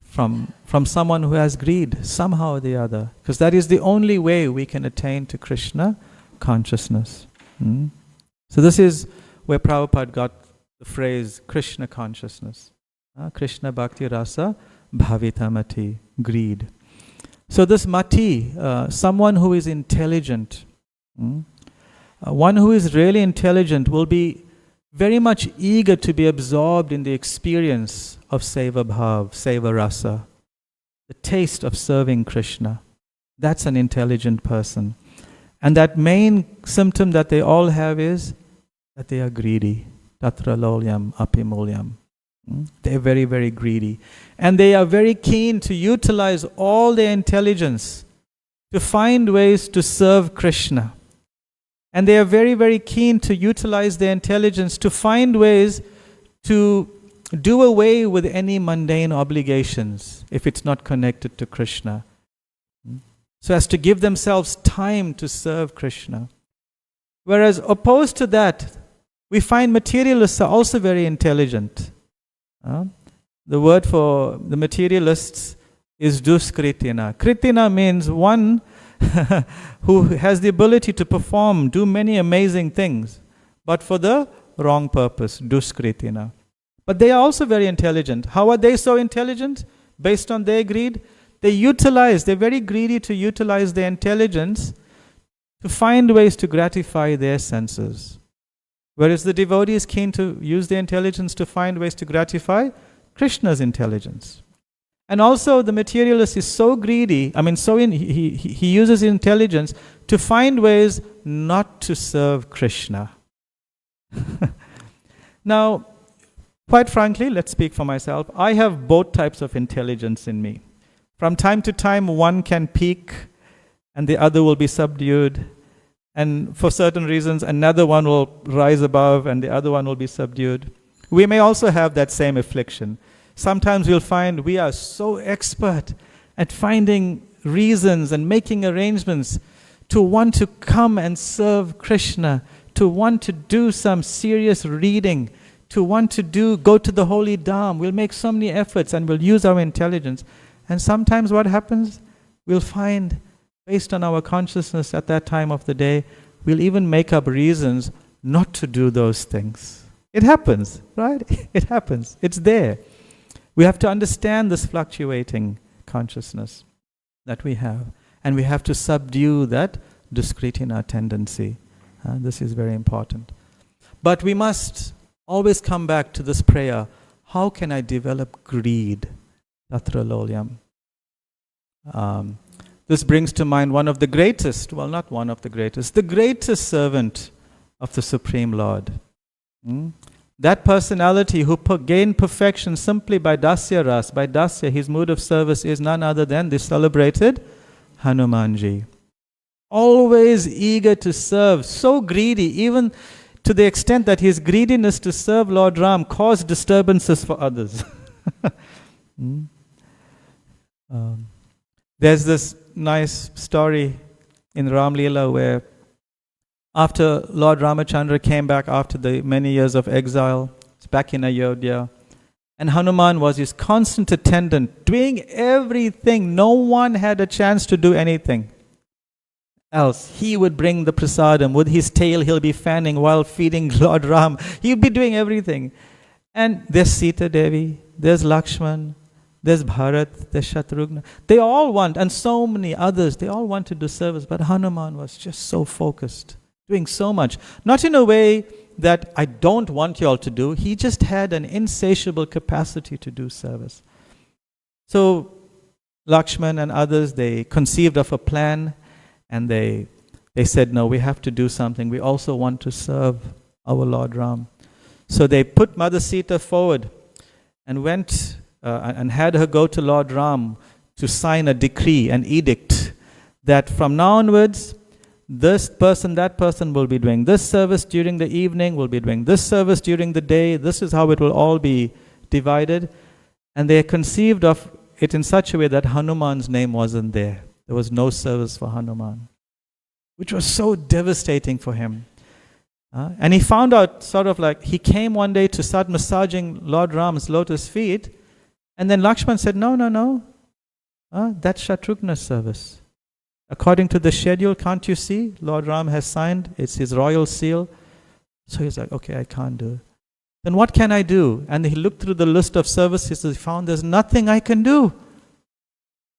from someone who has greed, somehow or the other. Because that is the only way we can attain to Krishna consciousness. So this is where Prabhupada got the phrase Krishna consciousness. Krishna Bhakti Rasa Bhavita Mati, greed. So this Mati, someone who is intelligent, one who is really intelligent will be very much eager to be absorbed in the experience of Seva Bhav, Seva Rasa, the taste of serving Krishna. That's an intelligent person. And that main symptom that they all have is that they are greedy. Tatra Lolyam Apimulyam. They're very, very greedy. And they are very keen to utilize all their intelligence to find ways to serve Krishna. And they are very, very keen to utilize their intelligence to find ways to do away with any mundane obligations if it's not connected to Krishna. So as to give themselves time to serve Krishna. Whereas opposed to that, we find materialists are also very intelligent. The word for the materialists is duskritina. Kritina means one who has the ability to perform, do many amazing things, but for the wrong purpose, duskritina. But they are also very intelligent. How are they so intelligent? Based on their greed, they're very greedy to utilize their intelligence to find ways to gratify their senses. Whereas the devotee is keen to use their intelligence to find ways to gratify Krishna's intelligence. And also the materialist is so greedy, he uses intelligence to find ways not to serve Krishna. Now, Quite frankly, let's speak for myself, I have both types of intelligence in me. From time to time, one can peak and the other will be subdued. And for certain reasons, another one will rise above and the other one will be subdued. We may also have that same affliction. Sometimes we'll find we are so expert at finding reasons and making arrangements to want to come and serve Krishna, to want to do some serious reading, to want to go to the holy Dham. We'll make so many efforts and we'll use our intelligence. And sometimes what happens? We'll find, based on our consciousness at that time of the day, we'll even make up reasons not to do those things. It happens, right? It happens. It's there. We have to understand this fluctuating consciousness that we have. And we have to subdue that Duskritina tendency. This is very important. But we must always come back to this prayer. How can I develop greed? Tatra lolyam. This brings to mind one of the greatest, well, not one of the greatest, the greatest servant of the Supreme Lord. That personality who gained perfection simply by dasya ras, by dasya, his mood of service is none other than the celebrated Hanumanji. Always eager to serve, so greedy, even to the extent that his greediness to serve Lord Ram caused disturbances for others. There's this nice story in Ram Leela where after Lord Ramachandra came back after the many years of exile, it's back in Ayodhya, and Hanuman was his constant attendant, doing everything. No one had a chance to do anything else. He would bring the prasadam. With his tail, he'll be fanning while feeding Lord Ram. He'll be doing everything. And there's Sita Devi, there's Lakshman, there's Bharat, there's Shatrughna. They all want, and so many others, they all want to do service. But Hanuman was just so focused, doing so much. Not in a way that I don't want you all to do. He just had an insatiable capacity to do service. So Lakshman and others, they conceived of a plan and they said, no, we have to do something. We also want to serve our Lord Ram. So they put Mother Sita forward and went and had her go to Lord Ram to sign a decree, an edict, that from now onwards, this person, that person will be doing this service during the evening, will be doing this service during the day. This is how it will all be divided. And they conceived of it in such a way that Hanuman's name wasn't there. There was no service for Hanuman, which was so devastating for him. And he found out sort of like, he came one day to start massaging Lord Ram's lotus feet, and then Lakshman said, no, that's Shatrughna's service. According to the schedule, can't you see? Lord Ram has signed, it's his royal seal. So he's like, okay, I can't do it. Then what can I do? And he looked through the list of services, he found there's nothing I can do.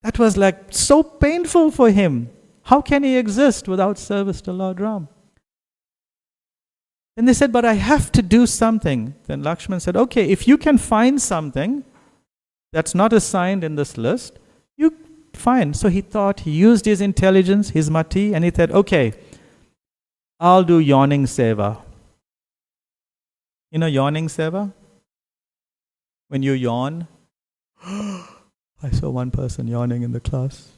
That was like so painful for him. How can he exist without service to Lord Ram? And they said, but I have to do something. Then Lakshman said, okay, if you can find something that's not assigned in this list, you fine. So he thought, he used his intelligence, his mati, and he said, okay, I'll do yawning seva. You know yawning seva? When you yawn, I saw one person yawning in the class.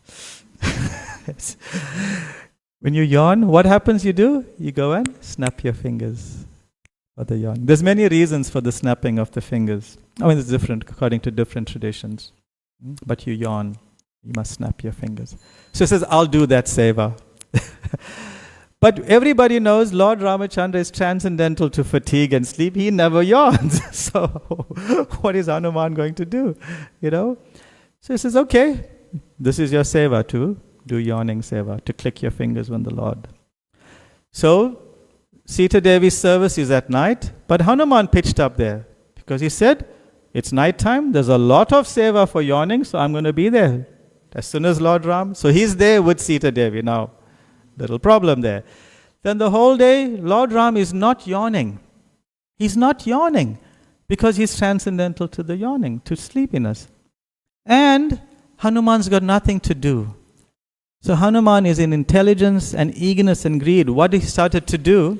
When you yawn, what happens you do? You go and snap your fingers for the yawn. There's many reasons for the snapping of the fingers. I mean, it's different according to different traditions. But you yawn. You must snap your fingers. So he says, I'll do that seva. But everybody knows Lord Ramachandra is transcendental to fatigue and sleep. He never yawns. So what is Hanuman going to do? You know? So he says, okay, this is your seva to do yawning seva, to click your fingers when the Lord. So Sita Devi's service is at night, but Hanuman pitched up there because he said, it's night time, there's a lot of seva for yawning, so I'm going to be there. As soon as Lord Ram, so he's there with Sita Devi now. Little problem there. Then the whole day, Lord Ram is not yawning. He's not yawning because he's transcendental to the yawning, to sleepiness. And Hanuman's got nothing to do. So Hanuman is in intelligence and eagerness and greed. What he started to do,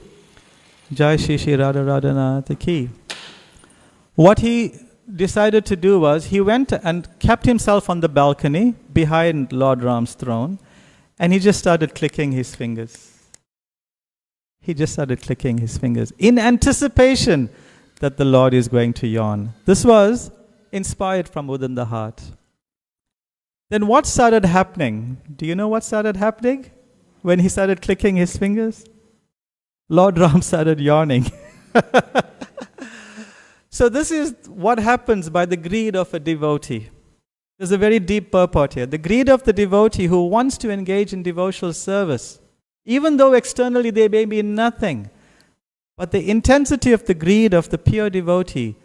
Jai Shri Shri Radha Radhanath ki. What he decided to do was, he went and kept himself on the balcony behind Lord Ram's throne, and he just started clicking his fingers. He just started clicking his fingers in anticipation that the Lord is going to yawn. This was inspired from within the heart. Then what started happening? Do you know what started happening when he started clicking his fingers? Lord Ram started yawning. So this is what happens by the greed of a devotee. There's a very deep purport here. The greed of the devotee who wants to engage in devotional service, even though externally they may be nothing, but the intensity of the greed of the pure devotee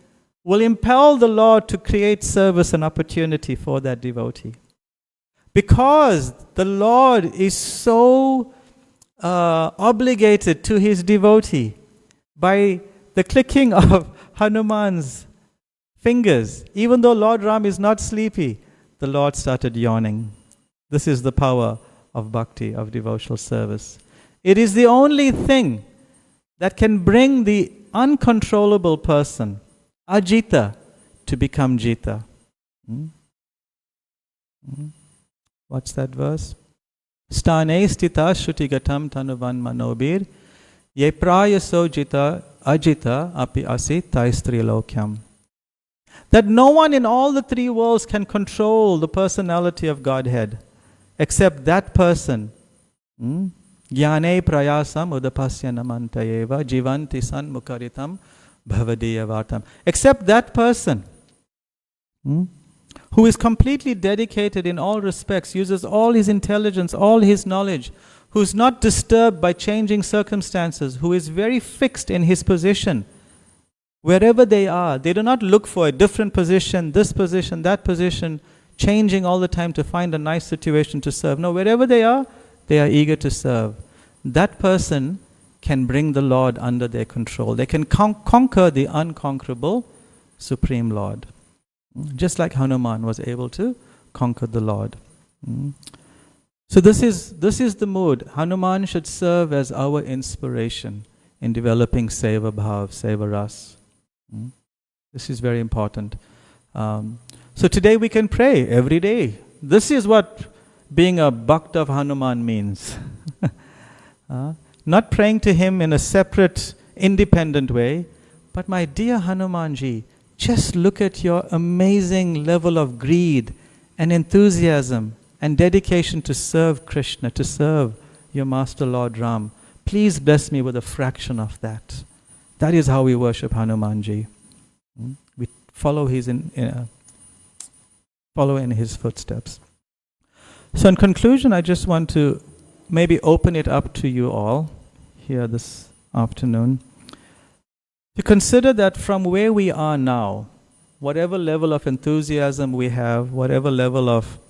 will impel the Lord to create service and opportunity for that devotee. Because the Lord is so obligated to his devotee, by the clicking of Hanuman's fingers, even though Lord Ram is not sleepy, the Lord started yawning. This is the power of bhakti, of devotional service. It is the only thing that can bring the uncontrollable person, Ajita, to become Jita. What's that verse? Stane stita shutigatam tanuvan manobir ye prayaso jita ajita api asi taistri lokyam. That no one in all the three worlds can control the personality of Godhead except that person. Jnane prayasam udapasya namantayeva jivanti san mukaritam bhavadiya vartam. Except that person who is completely dedicated in all respects, uses all his intelligence, all his knowledge, who is not disturbed by changing circumstances, who is very fixed in his position. Wherever they are, they do not look for a different position, this position, that position, changing all the time to find a nice situation to serve. No, wherever they are eager to serve. That person can bring the Lord under their control. They can conquer the unconquerable Supreme Lord. Just like Hanuman was able to conquer the Lord. So this is the mood. Hanuman should serve as our inspiration in developing Seva Bhav, Seva Ras. This is very important. So today we can pray every day. This is what being a Bhakt of Hanuman means. Not praying to him in a separate, independent way, but my dear Hanumanji, just look at your amazing level of greed and enthusiasm and dedication to serve Krishna, to serve your Master Lord Ram. Please bless me with a fraction of that. That is how we worship Hanumanji. We follow in his footsteps. So in conclusion, I just want to maybe open it up to you all here this afternoon, to consider that from where we are now, whatever level of enthusiasm we have, whatever level of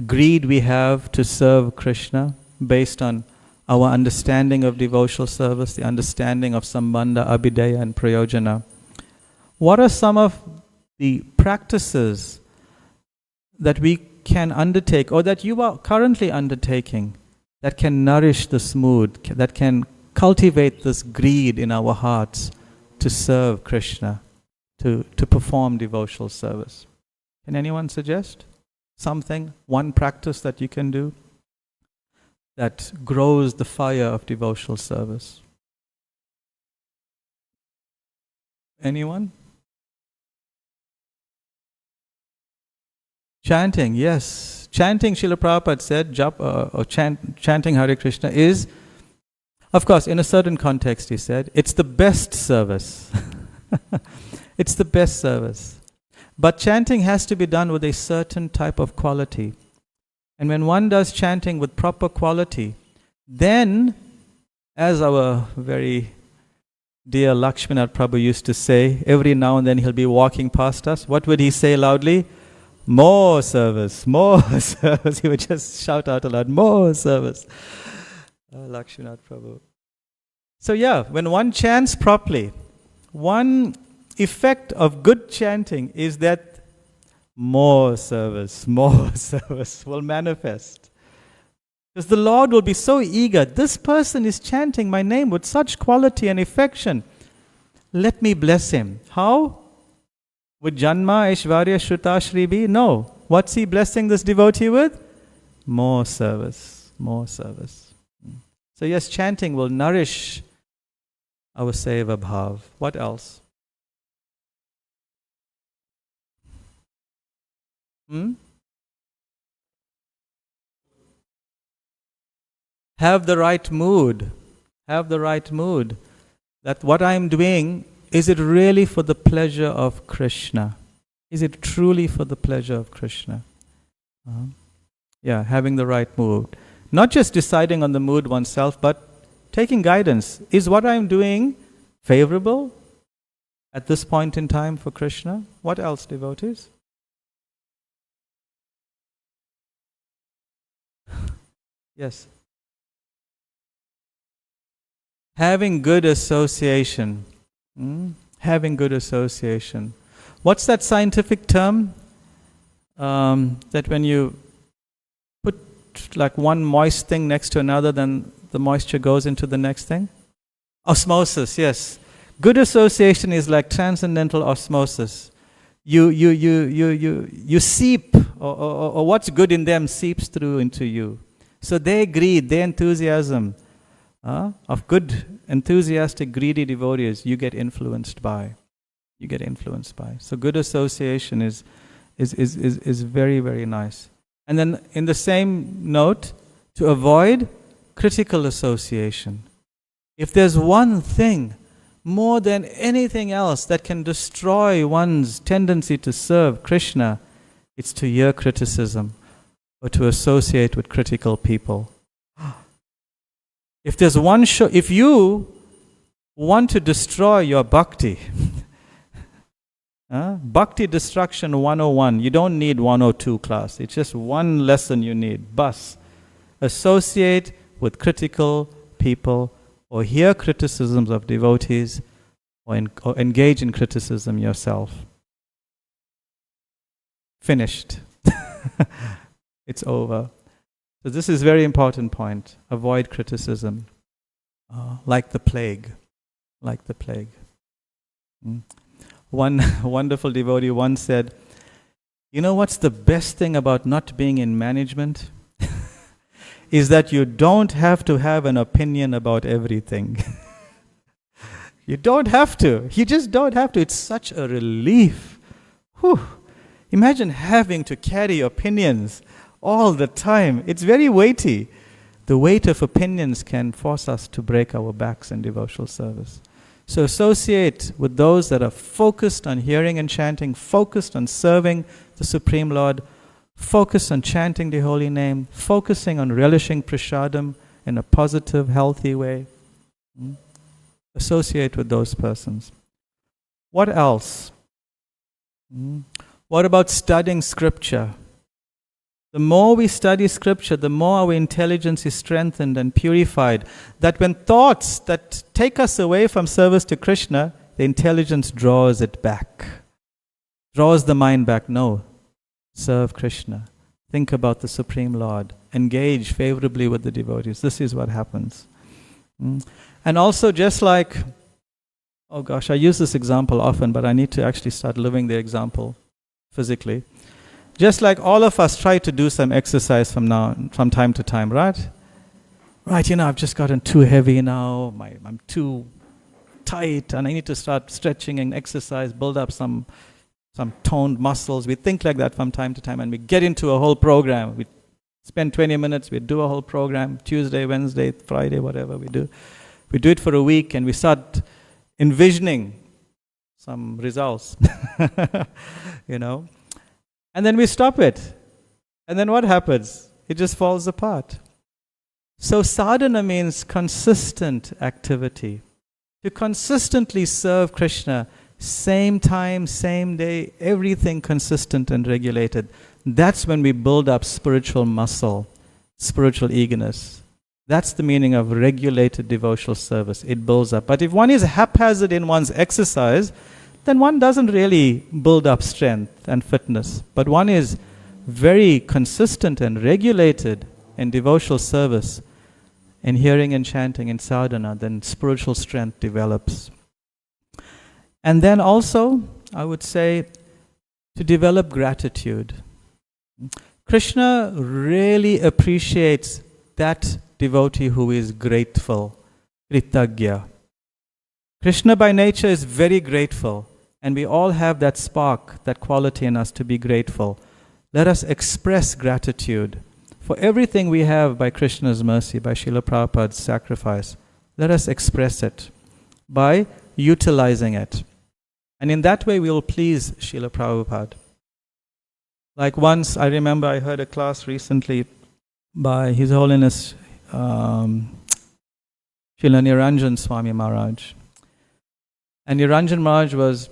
greed we have to serve Krishna, based on our understanding of devotional service, the understanding of Sambandha, Abhidaya and Prayojana, what are some of the practices that we can undertake, or that you are currently undertaking, that can nourish this mood, that can cultivate this greed in our hearts to serve Krishna, to perform devotional service? Can anyone suggest something, one practice that you can do that grows the fire of devotional service? Anyone? Chanting, yes. Chanting, Srila Prabhupada said, chanting Hare Krishna is, of course, in a certain context, he said, it's the best service. It's the best service. But chanting has to be done with a certain type of quality. And when one does chanting with proper quality, then, as our very dear Lakshmanath Prabhu used to say, every now and then he'll be walking past us. What would he say loudly? More service, more service. He would just shout out aloud, more service. Lakshmanath Prabhu. So yeah, when one chants properly, one effect of good chanting is that more service will manifest. Because the Lord will be so eager. This person is chanting my name with such quality and affection. Let me bless him. How? Would Janma, Aishwarya, Shruta, Shri be? No. What's he blessing this devotee with? More service. More service. So yes, chanting will nourish our seva bhav. What else? Have the right mood. Have the right mood. That what I am doing, is it really for the pleasure of Krishna? Is it truly for the pleasure of Krishna? Having the right mood. Not just deciding on the mood oneself, but taking guidance. Is what I am doing favorable at this point in time for Krishna? What else, devotees? Yes. Having good association. Having good association. What's that scientific term? That when you put like one moist thing next to another, then the moisture goes into the next thing? Osmosis, yes. Good association is like transcendental osmosis. You seep, or what's good in them seeps through into you. So their greed, their enthusiasm of good, enthusiastic, greedy devotees, you get influenced by. You get influenced by. So good association is very, very nice. And then in the same note, to avoid critical association. If there's one thing more than anything else that can destroy one's tendency to serve Krishna, it's to hear criticism or to associate with critical people. If there's one if you want to destroy your bhakti, Bhakti Destruction 101, you don't need 102 class. It's just one lesson you need. Bus. Associate with critical people or hear criticisms of devotees or engage in criticism yourself. Finished. It's over. So this is a very important point. Avoid criticism. Like the plague. Like the plague. One wonderful devotee once said, you know what's the best thing about not being in management? Is that you don't have to have an opinion about everything. You don't have to. You just don't have to. It's such a relief. Whew. Imagine having to carry opinions all the time. It's very weighty. The weight of opinions can force us to break our backs in devotional service. So associate with those that are focused on hearing and chanting, focused on serving the Supreme Lord, focused on chanting the holy name, focusing on relishing prasadam in a positive, healthy way. Associate with those persons. What else? What about studying scripture? The more we study scripture, the more our intelligence is strengthened and purified. That when thoughts that take us away from service to Krishna, the intelligence draws it back. Draws the mind back. No, serve Krishna. Think about the Supreme Lord. Engage favorably with the devotees. This is what happens. And also just like, oh gosh, I use this example often, but I need to actually start living the example physically. Just like all of us try to do some exercise from time to time, right? Right, I've just gotten too heavy now, I'm too tight, and I need to start stretching and exercise, build up some toned muscles. We think like that from time to time, and we get into a whole program. We spend 20 minutes, we do a whole program, Tuesday, Wednesday, Friday, whatever we do. We do it for a week, and we start envisioning some results, And then we stop it. And then what happens? It just falls apart. So sadhana means consistent activity. To consistently serve Krishna, same time, same day, everything consistent and regulated. That's when we build up spiritual muscle, spiritual eagerness. That's the meaning of regulated devotional service. It builds up. But if one is haphazard in one's exercise, then one doesn't really build up strength and fitness. But one is very consistent and regulated in devotional service, in hearing and chanting, in sadhana, then spiritual strength develops. And then also, I would say, to develop gratitude. Krishna really appreciates that devotee who is grateful, kritagya. Krishna by nature is very grateful, and we all have that spark, that quality in us to be grateful. Let us express gratitude for everything we have by Krishna's mercy, by Srila Prabhupada's sacrifice. Let us express it by utilizing it. And in that way we will please Srila Prabhupada. Like once, I remember I heard a class recently by His Holiness Srila Niranjan Swami Maharaj. And Niranjan Maharaj was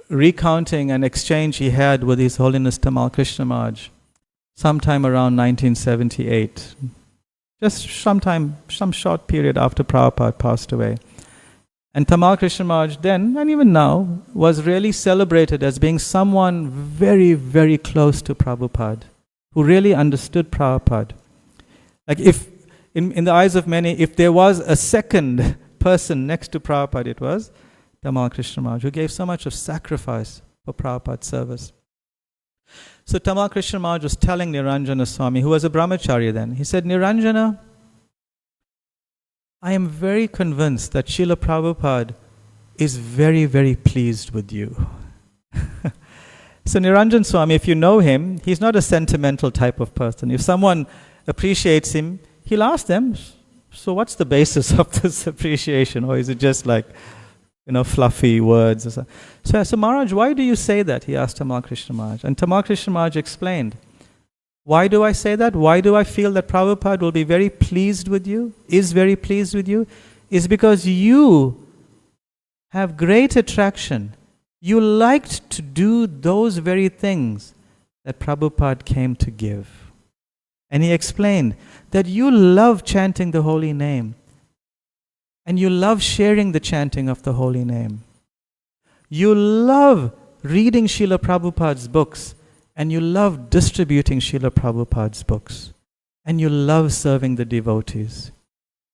recounting an exchange he had with His Holiness Tamal Krishna Maharaj sometime around 1978. Just some short period after Prabhupada passed away. And Tamal Krishna Maharaj then, and even now, was really celebrated as being someone very, very close to Prabhupada, who really understood Prabhupada. Like if, in the eyes of many, if there was a second person next to Prabhupada, it was Tamal Krishna Maharaj, who gave so much of sacrifice for Prabhupada's service. So Tamal Krishna Maharaj was telling Niranjana Swami, who was a brahmachari then, he said, Niranjana, I am very convinced that Srila Prabhupada is very, very pleased with you. So Niranjan Swami, if you know him, he's not a sentimental type of person. If someone appreciates him, he'll ask them, so what's the basis of this appreciation? Or is it just like, fluffy words? Or so Maharaj, why do you say that? He asked Tamal Krishna Maharaj. And Tamal Krishna Maharaj explained, why do I say that? Why do I feel that Prabhupada will be very pleased with you, is very pleased with you? Is because you have great attraction. You liked to do those very things that Prabhupada came to give. And he explained that you love chanting the holy name. And you love sharing the chanting of the holy name. You love reading Srila Prabhupada's books. And you love distributing Srila Prabhupada's books. And you love serving the devotees.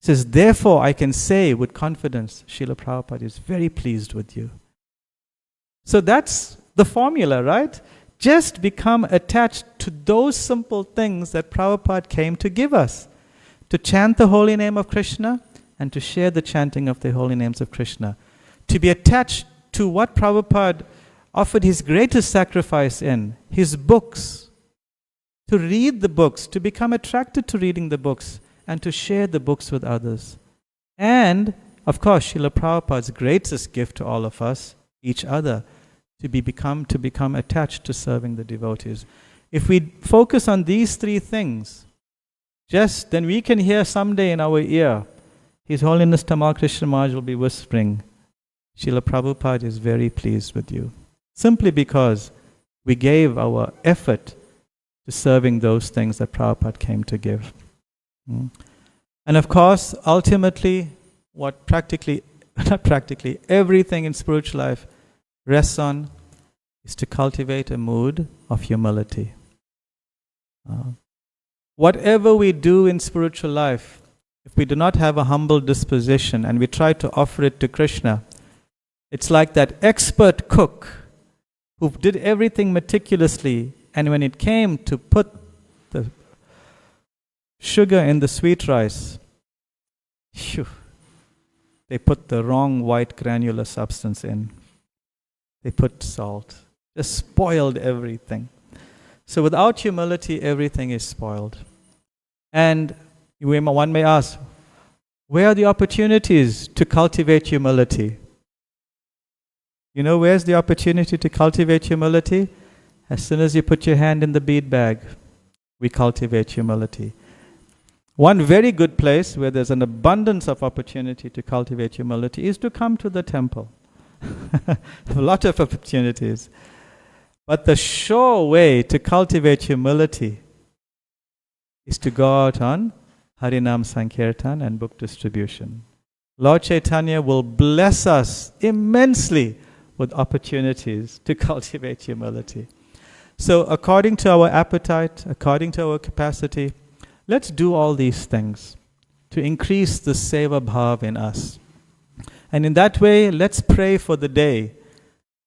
He says, therefore I can say with confidence, Srila Prabhupada is very pleased with you. So that's the formula, right? Just become attached to those simple things that Prabhupada came to give us. To chant the holy name of Krishna and to share the chanting of the holy names of Krishna. To be attached to what Prabhupada offered his greatest sacrifice in, his books. To read the books, to become attracted to reading the books, and to share the books with others. And, of course, Srila Prabhupada's greatest gift to all of us, each other, to become attached to serving the devotees. If we focus on these three things, then we can hear someday in our ear, His Holiness Tamal Krishna Maharaj will be whispering, Srila Prabhupada is very pleased with you. Simply because we gave our effort to serving those things that Prabhupada came to give. And of course, ultimately, everything in spiritual life rests on is to cultivate a mood of humility. Whatever we do in spiritual life, if we do not have a humble disposition and we try to offer it to Krishna, it's like that expert cook who did everything meticulously, and when it came to put the sugar in the sweet rice, they put the wrong white granular substance in. They put salt. Just spoiled everything. So without humility, everything is spoiled. And one may ask, where are the opportunities to cultivate humility? Where's the opportunity to cultivate humility? As soon as you put your hand in the bead bag, we cultivate humility. One very good place where there's an abundance of opportunity to cultivate humility is to come to the temple. A lot of opportunities. But the sure way to cultivate humility is to go out on Harinam Sankirtan and book distribution. Lord Chaitanya will bless us immensely with opportunities to cultivate humility. So according to our appetite, according to our capacity, let's do all these things to increase the seva bhav in us. And in that way, let's pray for the day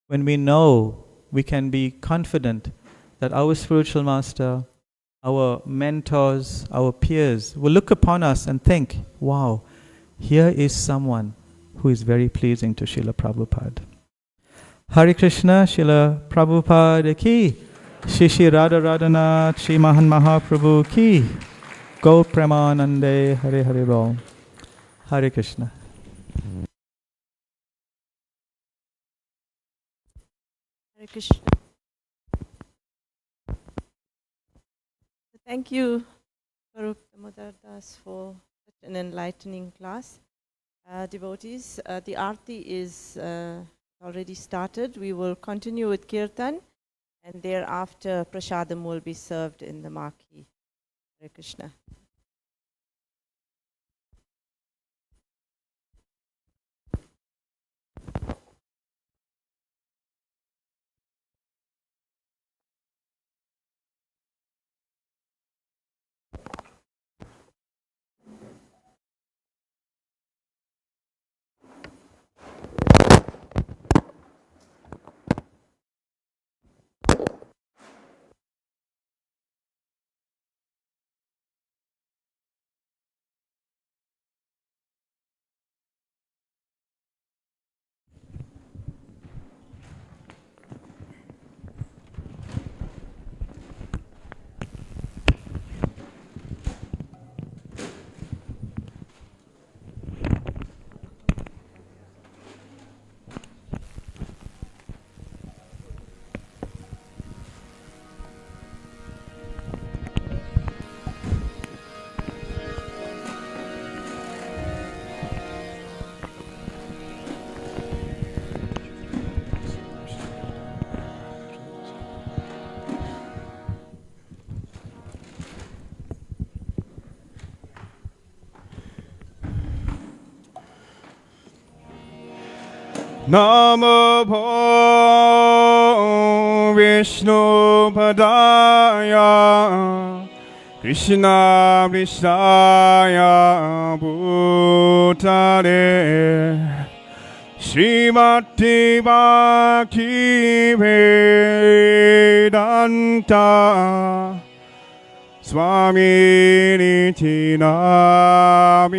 when we know we can be confident that our spiritual master, our mentors, our peers will look upon us and think, wow, here is someone who is very pleasing to Srila Prabhupada. Hare Krishna, Srila Prabhupada ki, Shri Radha Radhanath, Shri Mahan Mahaprabhu ki, Go Premanande, Hare Hare Bol. Hare Krishna. Hare Krishna. Thank you, Swarup Damodar Das, for such an enlightening class. Devotees, the Aarti is already started. We will continue with Kirtan, and thereafter Prasadam will be served in the marquee. Hare Krishna. Namo Vishnu Padaya Krishna Vishnaya Bhutale Srimati Bhakti Vedanta Swami Niti Namine